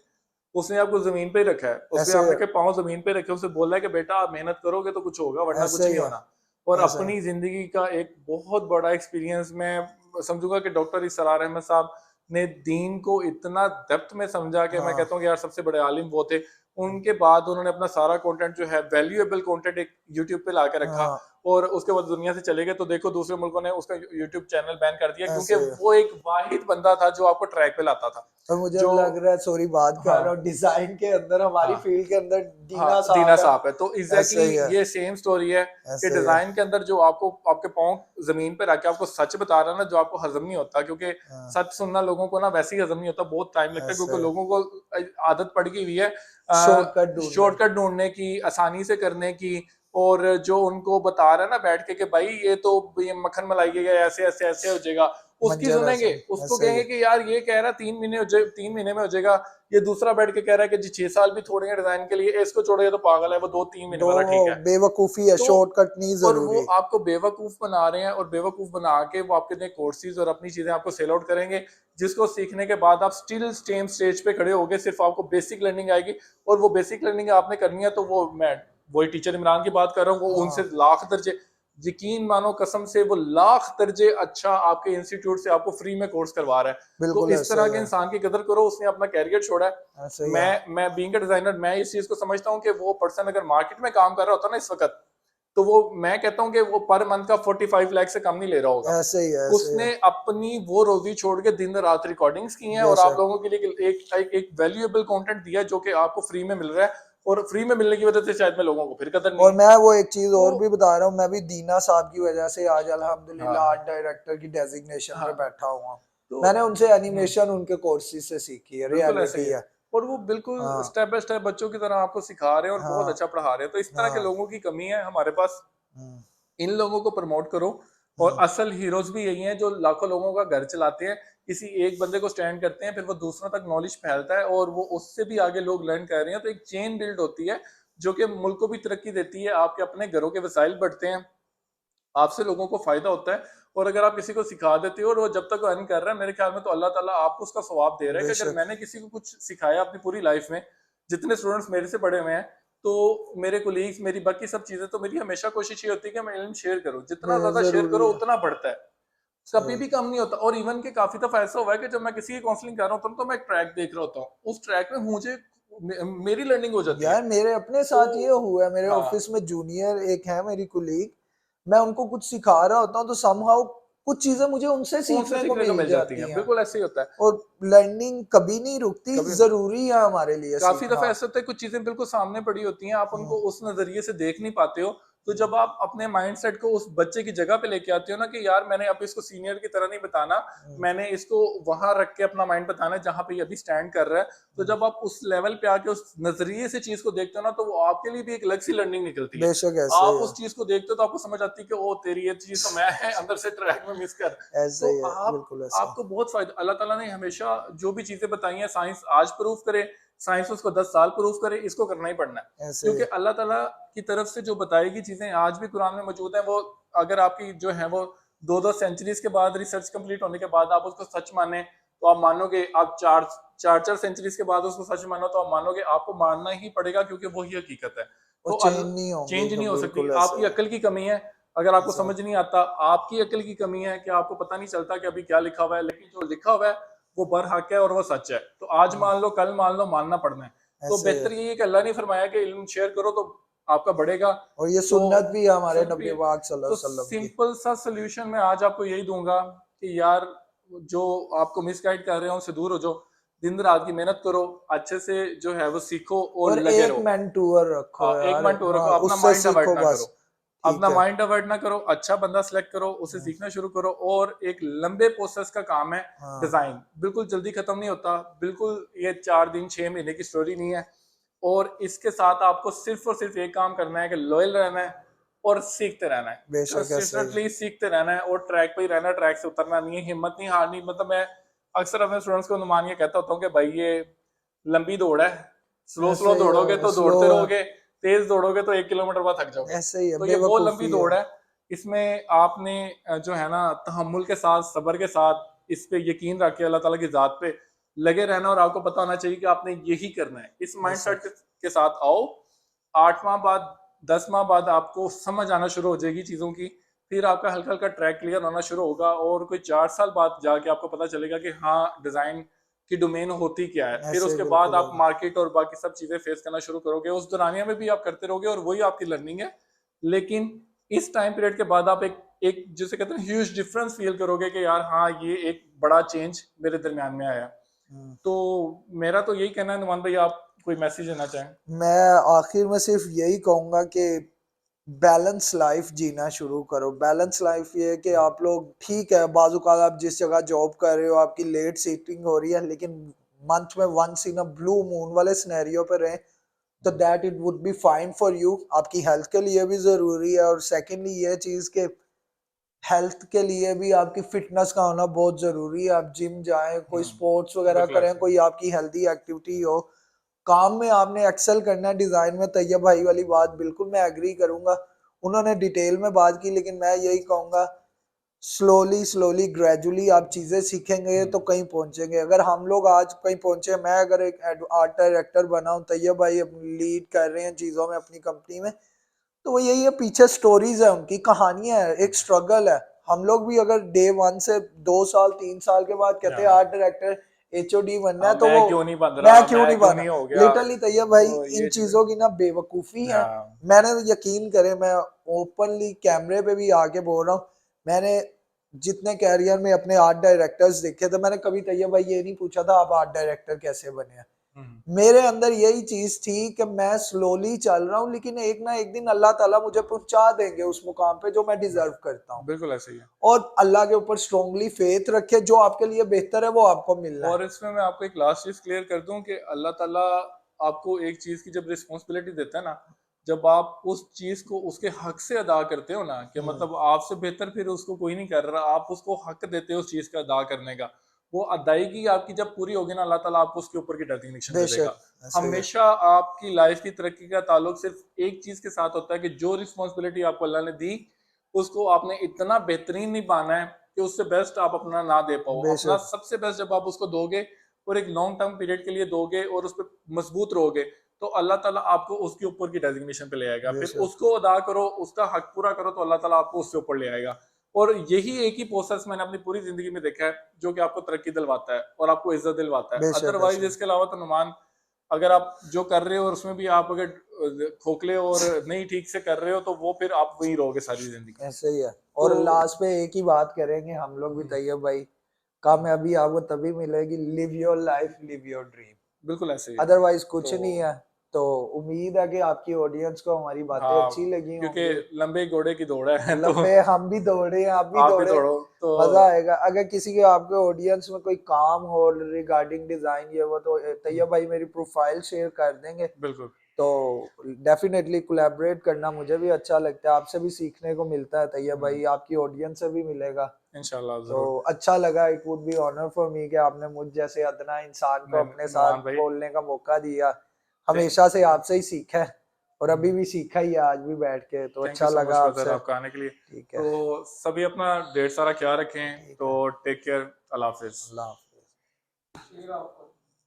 Speaker 1: उसने आपको जमीन पे ही रखा है, उसने
Speaker 2: ऐसे
Speaker 1: आपने के पांव जमीन पे रखे, उसे बोला है कि बेटा आप मेहनत करोगे तो कुछ होगा वरना
Speaker 2: ऐसे
Speaker 1: कुछ
Speaker 2: ही
Speaker 1: नहीं
Speaker 2: है
Speaker 1: होना। और
Speaker 2: ऐसे
Speaker 1: अपनी जिंदगी का एक बहुत बड़ा एक्सपीरियंस मैं समझूंगा कि डॉक्टर इसरार अहमद साहब ने दीन को इतना डेप्थ में समझा कि मैं
Speaker 2: हाँ
Speaker 1: कहता हूँ कि यार सबसे बड़े आलिम वो थे। उनके बाद उन्होंने अपना सारा कंटेंट जो है वैल्यूएबल कंटेंट एक यूट्यूब पे ला के रखा।
Speaker 2: हाँ
Speaker 1: और उसके बाद दुनिया से चले गए, तो देखो दूसरे मुल्कों ने उसका यूट्यूब चैनल बैन कर दिया, क्योंकि
Speaker 2: ऐसे
Speaker 1: वो एक वाहिद बंदा था जो आपको ट्रैक पे लाता था।
Speaker 2: और मुझे
Speaker 1: जो
Speaker 2: लग रहा है, सॉरी बात कर रहा
Speaker 1: हाँ
Speaker 2: हूँ, डिजाइन के अंदर हमारी
Speaker 1: हाँ
Speaker 2: फील्ड के अंदर
Speaker 1: हाँ
Speaker 2: दीना
Speaker 1: दीना
Speaker 2: साहब है।
Speaker 1: साहब है, तो
Speaker 2: ऐसे
Speaker 1: एग्जैक्टली
Speaker 2: ही है,
Speaker 1: ये सेम स्टोरी है कि
Speaker 2: ऐसे ही है।
Speaker 1: डिजाइन के अंदर जो आपको आपके पाँव जमीन पे रख के आपको सच बता रहा है ना, जो आपको हजम नहीं होता, क्योंकि
Speaker 2: हाँ,
Speaker 1: सच सुनना लोगों को ना वैसे ही हजम नहीं होता, बहुत टाइम लगता है,
Speaker 2: ऐसे
Speaker 1: क्योंकि
Speaker 2: है,
Speaker 1: लोगों को आदत पड़ गई हुई है
Speaker 2: शॉर्टकट ढूंढने।
Speaker 1: शॉर्टकट ढूंढने की, आसानी से करने की। और जो उनको बता रहा है ना बैठ के कि भाई ये मक्खन मलाई है, ऐसे ऐसे ऐसे हो जाएगा, उसकी
Speaker 2: मंजर
Speaker 1: सुनेंगे,
Speaker 2: हसन,
Speaker 1: उसको
Speaker 2: ऐसे ही
Speaker 1: कहेंगे
Speaker 2: है।
Speaker 1: कि यार ये कह रहा है 3 महीने 3 महीने में हो जाएगा, ये दूसरा बैठ के कह रहा है कि जी 6 साल भी थोड़े हैं डिजाइन के लिए, इसको छोड़िए तो पागल है, वो 2-3 महीने
Speaker 2: दो
Speaker 1: वाला ठीक है।
Speaker 2: बेवकूफी है,
Speaker 1: तो
Speaker 2: शॉर्टकट नहीं
Speaker 1: और वो
Speaker 2: जरूरी।
Speaker 1: आपको बेवकूफ बना रहे हैं, और बेवकूफ बना के वो आपके लिए कोर्सेज और अपनी चीजें आपको सेल आउट करेंगे, जिसको सीखने के बाद आप स्टिल सेम स्टेज पे खड़े होगे, सिर्फ आपको बेसिक लर्निंग आएगी। और वो बेसिक लर्निंग आपने करनी है, तो वो मैं वही टीचर इमरान की बात कर रहा हूँ, वो उनसे
Speaker 2: हाँ,
Speaker 1: लाख दर्जे, यकीन मानो कसम से, वो लाख दर्जे अच्छा आपके इंस्टीट्यूट से आपको फ्री में कोर्स करवा रहा है। तो
Speaker 2: बिल्कुल
Speaker 1: इस
Speaker 2: ऐसे
Speaker 1: तरह
Speaker 2: ही
Speaker 1: के
Speaker 2: है,
Speaker 1: इंसान की कदर करो, उसने अपना कैरियर छोड़ा है।
Speaker 2: ऐसे ही है।
Speaker 1: मैं बीइंग अ डिजाइनर, मैं इस चीज को समझता हूँ कि वो पर्सन अगर मार्केट में काम कर रहा होता ना इस वक्त, तो वो, मैं कहता हूँ कि वो पर मंथ का 45 लाख से कम नहीं ले रहा होगा।
Speaker 2: ऐसे ही है, ऐसे ही है।
Speaker 1: उसने अपनी वो रोजी छोड़ के दिन रात रिकॉर्डिंग्स की हैं, और आप
Speaker 2: बेशक।
Speaker 1: लोगों के लिए एक वैल्यूएबल कंटेंट दिया है, जो कि आपको फ्री में मिल रहा है, और फ्री में मिलने की वजह से शायद में लोगों को फिर कदर नहीं
Speaker 2: और
Speaker 1: है।
Speaker 2: मैं वो एक चीज और
Speaker 1: तो
Speaker 2: भी बता रहा हूँ, मैं भी दीना साहब की वजह से आज अल्हम्दुलिल्लाह
Speaker 1: हाँ
Speaker 2: आर्ट डायरेक्टर की डेजिग्नेशन पे
Speaker 1: हाँ
Speaker 2: बैठा हुआ हूँ।
Speaker 1: तो
Speaker 2: मैंने उनसे एनिमेशन उनके कोर्सेज से सीखी है,
Speaker 1: बिल्कुल ऐसे ही
Speaker 2: रियलिटी
Speaker 1: है।
Speaker 2: है।
Speaker 1: और वो बिल्कुल
Speaker 2: हाँ,
Speaker 1: स्टेप बाय स्टेप बच्चों की तरह आपको सिखा रहे हैं, और बहुत
Speaker 2: हाँ,
Speaker 1: अच्छा पढ़ा रहे हैं, तो इस तरह के
Speaker 2: हाँ।
Speaker 1: लोगों की कमी है हमारे पास।
Speaker 2: हम्म,
Speaker 1: इन लोगों को प्रमोट करो। और
Speaker 2: हम्म,
Speaker 1: असल हीरोज भी यही हैं जो लाखों लोगों का घर चलाते हैं, किसी एक बंदे को स्टैंड करते हैं, फिर वो दूसरों तक नॉलेज फैलता है, और वो उससे भी आगे लोग लर्न कर रहे हैं, तो एक चेन बिल्ड होती है, जो कि मुल्क को भी तरक्की देती है, आपके अपने घरों के वसाइल बढ़ते हैं, आपसे लोगों को फायदा होता है। और अगर आप किसी को सिखा देते हो और वो जब तक अर्न कर रहा है, मेरे ख्याल में तो अल्लाह ताला आपको उसका सवाब दे रहा है, कि अगर
Speaker 2: बेशक।
Speaker 1: मैंने किसी को कुछ सिखाया अपनी पूरी लाइफ में, जितने स्टूडेंट्स मेरे से पढ़े हुए हैं, तो मेरे कोलीग्स, मेरी बाकी सब चीजें, तो मेरी हमेशा कोशिश ये होती है कि मैं इल्म शेयर करूं, जितना
Speaker 2: बेशक
Speaker 1: ज्यादा शेयर
Speaker 2: जरूरी
Speaker 1: करो
Speaker 2: है।
Speaker 1: उतना बढ़ता है, कभी
Speaker 2: सही।
Speaker 1: भी कम नहीं होता। और इवन के काफी दफा ऐसा हुआ है कि जब मैं किसी की काउंसलिंग कर रहा होता हूँ, तो मैं एक ट्रैक देख रहा होता हूँ, उस ट्रैक में मुझे मेरी लर्निंग हो जाती है।
Speaker 2: यार मेरे अपने
Speaker 1: तो
Speaker 2: साथ ये हुआ है, मेरे
Speaker 1: हाँ,
Speaker 2: ऑफिस में जूनियर एक है मेरी कुलीग, मैं उनको कुछ सिखा रहा होता हूँ तो समहाउ कुछ चीजें मुझे उनसे
Speaker 1: उनसे
Speaker 2: सीखने को
Speaker 1: सीखने को
Speaker 2: मिल
Speaker 1: मिल जाती
Speaker 2: जाती
Speaker 1: है,
Speaker 2: हैं।
Speaker 1: बिल्कुल ऐसे ही होता है।
Speaker 2: और लर्निंग कभी नहीं रुकती,
Speaker 1: कभी
Speaker 2: जरूरी है हमारे लिए
Speaker 1: काफी दफा
Speaker 2: सीखना।
Speaker 1: ऐसा होता है, कुछ चीजें बिल्कुल सामने पड़ी होती हैं, आप
Speaker 2: हम्म,
Speaker 1: उनको उस नजरिए से देख नहीं पाते हो। तो जब आप अपने माइंडसेट को उस बच्चे की जगह पे लेके आते हो ना, कि यार मैंने अब इसको सीनियर की तरह नहीं बताना,
Speaker 2: हम्म,
Speaker 1: मैंने इसको वहां रख के अपना माइंड बताना है जहां पे ये अभी स्टैंड कर रहा है। तो
Speaker 2: हम्म,
Speaker 1: जब आप उस लेवल पे आके उस नजरिए से चीज को देखते हो ना, तो वो आपके लिए भी एक अलग सी लर्निंग निकलती है।
Speaker 2: बेशक ऐसे
Speaker 1: आप
Speaker 2: ही है,
Speaker 1: उस चीज को देखते हो तो आपको समझ आती है कि ओ तेरी ये चीज तो मैं है अंदर से ट्रैक में मिस कर।
Speaker 2: ऐसे
Speaker 1: तो
Speaker 2: ही है,
Speaker 1: आप
Speaker 2: बिल्कुल ऐसे।
Speaker 1: आपको बहुत फायदा, अल्लाह ताला ने हमेशा जो भी चीजें बताई हैं, साइंस आज प्रूव करे, साइंस उसको 10 साल प्रूव करे, इसको करना ही पड़ना है।
Speaker 2: ऐसे ही
Speaker 1: क्योंकि
Speaker 2: है,
Speaker 1: अल्लाह ताला की तरफ से जो बताएगी चीजें आज भी कुरान में मौजूद है, वो अगर आपकी जो है वो 2-2 सेंचुरीज के बाद रिसर्च कंप्लीट होने के बाद आप उसको सच माने, तो आप मानोगे। आप 4-4 सेंचुरीज के बाद उसको सच मानो, तो आप मानोगे, आपको मानना ही पड़ेगा, क्योंकि वही हकीकत है।
Speaker 2: और
Speaker 1: तो
Speaker 2: चेंज नहीं होंगे
Speaker 1: चेंज नहीं
Speaker 2: कब,
Speaker 1: हो सकती,
Speaker 2: बिल्कुल ऐसे
Speaker 1: आपकी
Speaker 2: है,
Speaker 1: अकल की कमी है। अगर आपको
Speaker 2: ऐसे है,
Speaker 1: समझ नहीं आता, आपकी अकल की कमी है कि आपको पता नहीं चलता कि अभी क्या लिखा हुआ है, लेकिन जो लिखा हुआ है वो बरहक है और वो सच है। तो आज
Speaker 2: हम्म,
Speaker 1: मान लो, कल मान लो, मानना पड़ना है। तो
Speaker 2: ऐसे ही है।
Speaker 1: बेहतर यही है कि अल्लाह ने फरमाया कि इल्म शेयर करो तो आपका बढ़ेगा।
Speaker 2: और ये
Speaker 1: तो
Speaker 2: सुन्नत भी है हमारे
Speaker 1: सुन
Speaker 2: नबी
Speaker 1: भी,
Speaker 2: पाक सल्लल्लाहु
Speaker 1: तो
Speaker 2: अलैहि वसल्लम की।
Speaker 1: सिंपल सा सोल्यूशन मैं आज आपको यही दूंगा कि यार, जो आपको मिसगाइड कर रहे हो उनसे दूर हो जाओ, दिन रात की मेहनत करो, अच्छे से जो है वो सीखो और
Speaker 2: और
Speaker 1: लगे
Speaker 2: एक
Speaker 1: रहो।
Speaker 2: मेंटोर रखो
Speaker 1: हाँ, एक
Speaker 2: यार,
Speaker 1: मिनट और रखो,
Speaker 2: हाँ
Speaker 1: अपना
Speaker 2: उससे
Speaker 1: माइंड डाइवर्ट
Speaker 2: सीखो
Speaker 1: ना
Speaker 2: बस।
Speaker 1: करो।
Speaker 2: ठीक
Speaker 1: अपना
Speaker 2: है।
Speaker 1: माइंड डाइवर्ट ना करो, अच्छा बंदा सेलेक्ट करो, उसे
Speaker 2: हम्म,
Speaker 1: सीखना शुरू करो। और एक लंबे प्रोसेस का काम है
Speaker 2: हाँ,
Speaker 1: डिजाइन, बिल्कुल जल्दी खत्म नहीं होता, बिल्कुल ये 4 दिन 6 महीने की स्टोरी नहीं है। और इसके साथ आपको सिर्फ और सिर्फ एक काम करना है कि लॉयल रहना है और सीखते रहना है,
Speaker 2: बेशक ऐसा ही है।
Speaker 1: कंसिस्टेंटली सीखते रहना है, और ट्रैक पे ही रहना है, ट्रैक से उतरना नहीं है, हिम्मत नहीं हारनी। मतलब मैं अक्सर अपने स्टूडेंट्स को नुमान ये कहता होता हूँ कि भाई ये लंबी दौड़ है, स्लो
Speaker 2: ऐसे
Speaker 1: स्लो
Speaker 2: ही
Speaker 1: दौड़ोगे
Speaker 2: है,
Speaker 1: तो
Speaker 2: स्लो
Speaker 1: दौड़ते
Speaker 2: है।
Speaker 1: रहोगे, तेज दौड़ोगे तो 1 किलोमीटर बाद थक जाओगे।
Speaker 2: ऐसे ही है,
Speaker 1: तो ये वो लंबी
Speaker 2: बेवकूफी है।
Speaker 1: दौड़ है। इसमें आपने जो है ना, तहम्मुल के साथ, सब्र के साथ, इस पे यकीन रख के अल्लाह ताला की जात पे लगे रहना, और आपको पता होना चाहिए कि आपने यही करना है। इस
Speaker 2: बेशक।
Speaker 1: माइंडसेट के साथ आओ। 8 माह बाद, 10 माह बाद आपको समझ आना शुरू हो जाएगी चीजों की। फिर आपका हल्का हल्का ट्रैक क्लियर होना शुरू होगा, और कोई 4 साल बाद जाके आपको पता चलेगा कि हाँ, डिजाइन की डोमेन होती क्या है। फिर
Speaker 2: ऐसे ही
Speaker 1: उसके बाद
Speaker 2: बिल्कुल
Speaker 1: आप
Speaker 2: है।
Speaker 1: मार्केट और बाकी सब चीजें फेस करना शुरू करोगे, उस दौरानिया में भी आप करते रहोगे, और वही आपकी लर्निंग है। लेकिन इस टाइम पीरियड के बाद आप एक एक जिसे कहते हैं ह्यूज डिफरेंस फील करोगे कि यार हाँ ये एक बड़ा चेंज मेरे दरमियान में आया। तो मेरा तो यही कहना है नुमान भाई, आप कोई मैसेज देना चाहें?
Speaker 2: मैं आखिर में सिर्फ यही कहूंगा कि बैलेंस लाइफ जीना शुरू करो। बैलेंस लाइफ ये है कि आप लोग ठीक है, बाजूकात आप जिस जगह जॉब कर रहे हो आपकी लेट सीटिंग हो रही है, लेकिन मंथ में once in a blue moon वाले सिनेरियो पे रहें तो that it would be fine for you. आपकी हेल्थ के लिए भी जरूरी है। और सेकेंडली ये चीज के हेल्थ के लिए भी आपकी फिटनेस का होना बहुत जरूरी है। आप जिम जाएं, कोई स्पोर्ट्स वगैरह
Speaker 1: बिल्कुल
Speaker 2: करें,
Speaker 1: ऐसे ही।
Speaker 2: कोई आपकी हेल्दी एक्टिविटी हो। काम में आपने एक्सेल करना है। डिजाइन में तैयब भाई वाली बात बिल्कुल मैं एग्री करूंगा, उन्होंने डिटेल में बात की, लेकिन मैं यही कहूंगा स्लोली स्लोली ग्रेजुअली आप चीजें सीखेंगे तो कहीं पहुंचेंगे। अगर हम लोग आज कहीं पहुंचे, मैं अगर एक आर्ट डायरेक्टर बना हूं, तैयब भाई लीड कर रहे हैं चीजों में अपनी कंपनी में, तो वो यही है, पीछे स्टोरीज है, उनकी कहानियां है, एक स्ट्रगल है। हम लोग भी अगर डे वन से 2 साल 3 साल के बाद कहते हैं
Speaker 1: हाँ
Speaker 2: आर्ट डायरेक्टर एचओडी बनना है, तो
Speaker 1: मैं
Speaker 2: वो
Speaker 1: क्यों नहीं बन
Speaker 2: मैं
Speaker 1: रहा,
Speaker 2: क्यों
Speaker 1: मैं
Speaker 2: नहीं
Speaker 1: क्यों
Speaker 2: बना।
Speaker 1: नहीं हो गया,
Speaker 2: लिटरली तैयब भाई
Speaker 1: तो
Speaker 2: इन
Speaker 1: ये चीजें।
Speaker 2: चीजों की ना बेवकूफी है।
Speaker 1: हाँ
Speaker 2: मैंने यकीन करे, मैं ओपनली कैमरे पे भी आके बोल रहा हूँ, मैंने जितने कैरियर में अपने आर्ट डायरेक्टर्स देखे थे, मैंने कभी तैयब भाई ये नहीं पूछा था आप आर्ट डायरेक्टर कैसे बने हैं।
Speaker 1: हम्म,
Speaker 2: मेरे अंदर यही चीज थी कि मैं स्लोली चल रहा हूँ, लेकिन एक ना एक दिन अल्लाह ताला मुझे पहुंचा देंगे उस मुकाम पे जो मैं डिजर्व करता हूँ।
Speaker 1: बिल्कुल ऐसे ही है।
Speaker 2: और अल्लाह के ऊपर स्ट्रांगली फेथ रखे, जो आपके लिए बेहतर है वो आपको मिलना है।
Speaker 1: और इसमें मैं आपको एक लास्ट चीज क्लियर कर दूं कि अल्लाह ताला आपको एक चीज की जब रिस्पॉन्सिबिलिटी देता है ना, जब आप उस चीज को उसके हक से अदा करते हो ना, कि मतलब आपसे बेहतर फिर उसको कोई नहीं कर रहा, आप उसको हक देते हो उस चीज का अदा करने का, वो अदायगी आपकी जब पूरी होगी ना, अल्लाह ताला आपको उसके ऊपर की डेजिग्नेशन दे देगा।
Speaker 2: बेशक ऐसे ही है।
Speaker 1: हमेशा आपकी लाइफ की तरक्की का ताल्लुक सिर्फ एक चीज के साथ होता है कि जो रिस्पॉन्सिबिलिटी आपको अल्लाह ने दी, उसको आपने इतना बेहतरीन निभाना है कि उससे बेस्ट आप अपना ना दे पाओ। अपना
Speaker 2: बेशक
Speaker 1: सबसे बेस्ट जब आप उसको दोगे और एक लॉन्ग टर्म पीरियड के लिए दोगे और उस पर मजबूत रहोगे, तो अल्लाह ताला आपको उसके ऊपर की डेजिग्नेशन पे ले आएगा। फिर
Speaker 2: बेशक
Speaker 1: उसको अदा करो, उसका हक पूरा करो, तो अल्लाह ताला आपको उससे ऊपर ले आएगा। और यही एक ही प्रोसेस मैंने अपनी पूरी जिंदगी में देखा है, जो कि आपको तरक्की दिलवाता है और आपको इज्जत दिलवाता है।
Speaker 2: बेशक
Speaker 1: अदरवाइज
Speaker 2: ऐसे
Speaker 1: इसके अलावा तो नुमान, अगर आप जो कर रहे हो और उसमें भी आप अगर खोखले और नहीं ठीक से कर रहे हो, तो वो फिर आप वहीं रहोगे सारी जिंदगी।
Speaker 2: ऐसे ही है।
Speaker 1: तो
Speaker 2: और लास्ट पे एक ही बात करेंगे हम लोग भी तैयब भाई, कामयाबी आपको तभी मिलेगी, live your life, live your dream.
Speaker 1: बिल्कुल ऐसे ही है।
Speaker 2: अदरवाइज कुछ नहीं
Speaker 1: तो
Speaker 2: है। तो उम्मीद है कि आपकी ऑडियंस को हमारी बातें
Speaker 1: हाँ,
Speaker 2: अच्छी लगी
Speaker 1: क्योंकि
Speaker 2: होंगी।
Speaker 1: लंबे घोड़े की दौड़ है तो
Speaker 2: लंबे हम भी दौड़े हैं, आप भी
Speaker 1: आप भी
Speaker 2: दौड़े,
Speaker 1: दौड़ो तो।
Speaker 2: मजा आएगा। अगर किसी के आपके ऑडियंस में कोई काम हो रिगार्डिंग डिजाइन ये वो, तो तैयब भाई मेरी प्रोफाइल शेयर कर देंगे।
Speaker 1: बिल्कुल
Speaker 2: तो डेफिनेटली कोलैबोरेट करना मुझे भी अच्छा लगता है, आपसे भी सीखने को मिलता है तैयब भाई, आपकी ऑडियंस से भी मिलेगा।
Speaker 1: इंशाल्लाह
Speaker 2: तो
Speaker 1: जरूर।
Speaker 2: अच्छा लगा, it would be honour for me कि आपने मुझ जैसे अदना इंसान को
Speaker 1: नहीं
Speaker 2: अपने साथ
Speaker 1: नुमान भाई,
Speaker 2: बोलने का मौका दिया।
Speaker 1: थैंक
Speaker 2: हमेशा से आपसे ही सीखा है और अभी भी सीखा ही है, आज भी बैठ के, तो
Speaker 1: थैंक यू
Speaker 2: अच्छा
Speaker 1: सो मच
Speaker 2: लगा
Speaker 1: ब्रदर
Speaker 2: आपसे।
Speaker 1: आपका आने के लिए।
Speaker 2: ठीक है।
Speaker 1: तो सभी अपना ढेर सारा ख्याल रखें।
Speaker 2: ठीक
Speaker 1: तो
Speaker 2: है।
Speaker 1: टेक केयर, अल्लाह हाफिज।
Speaker 2: अल्लाह हाफिज।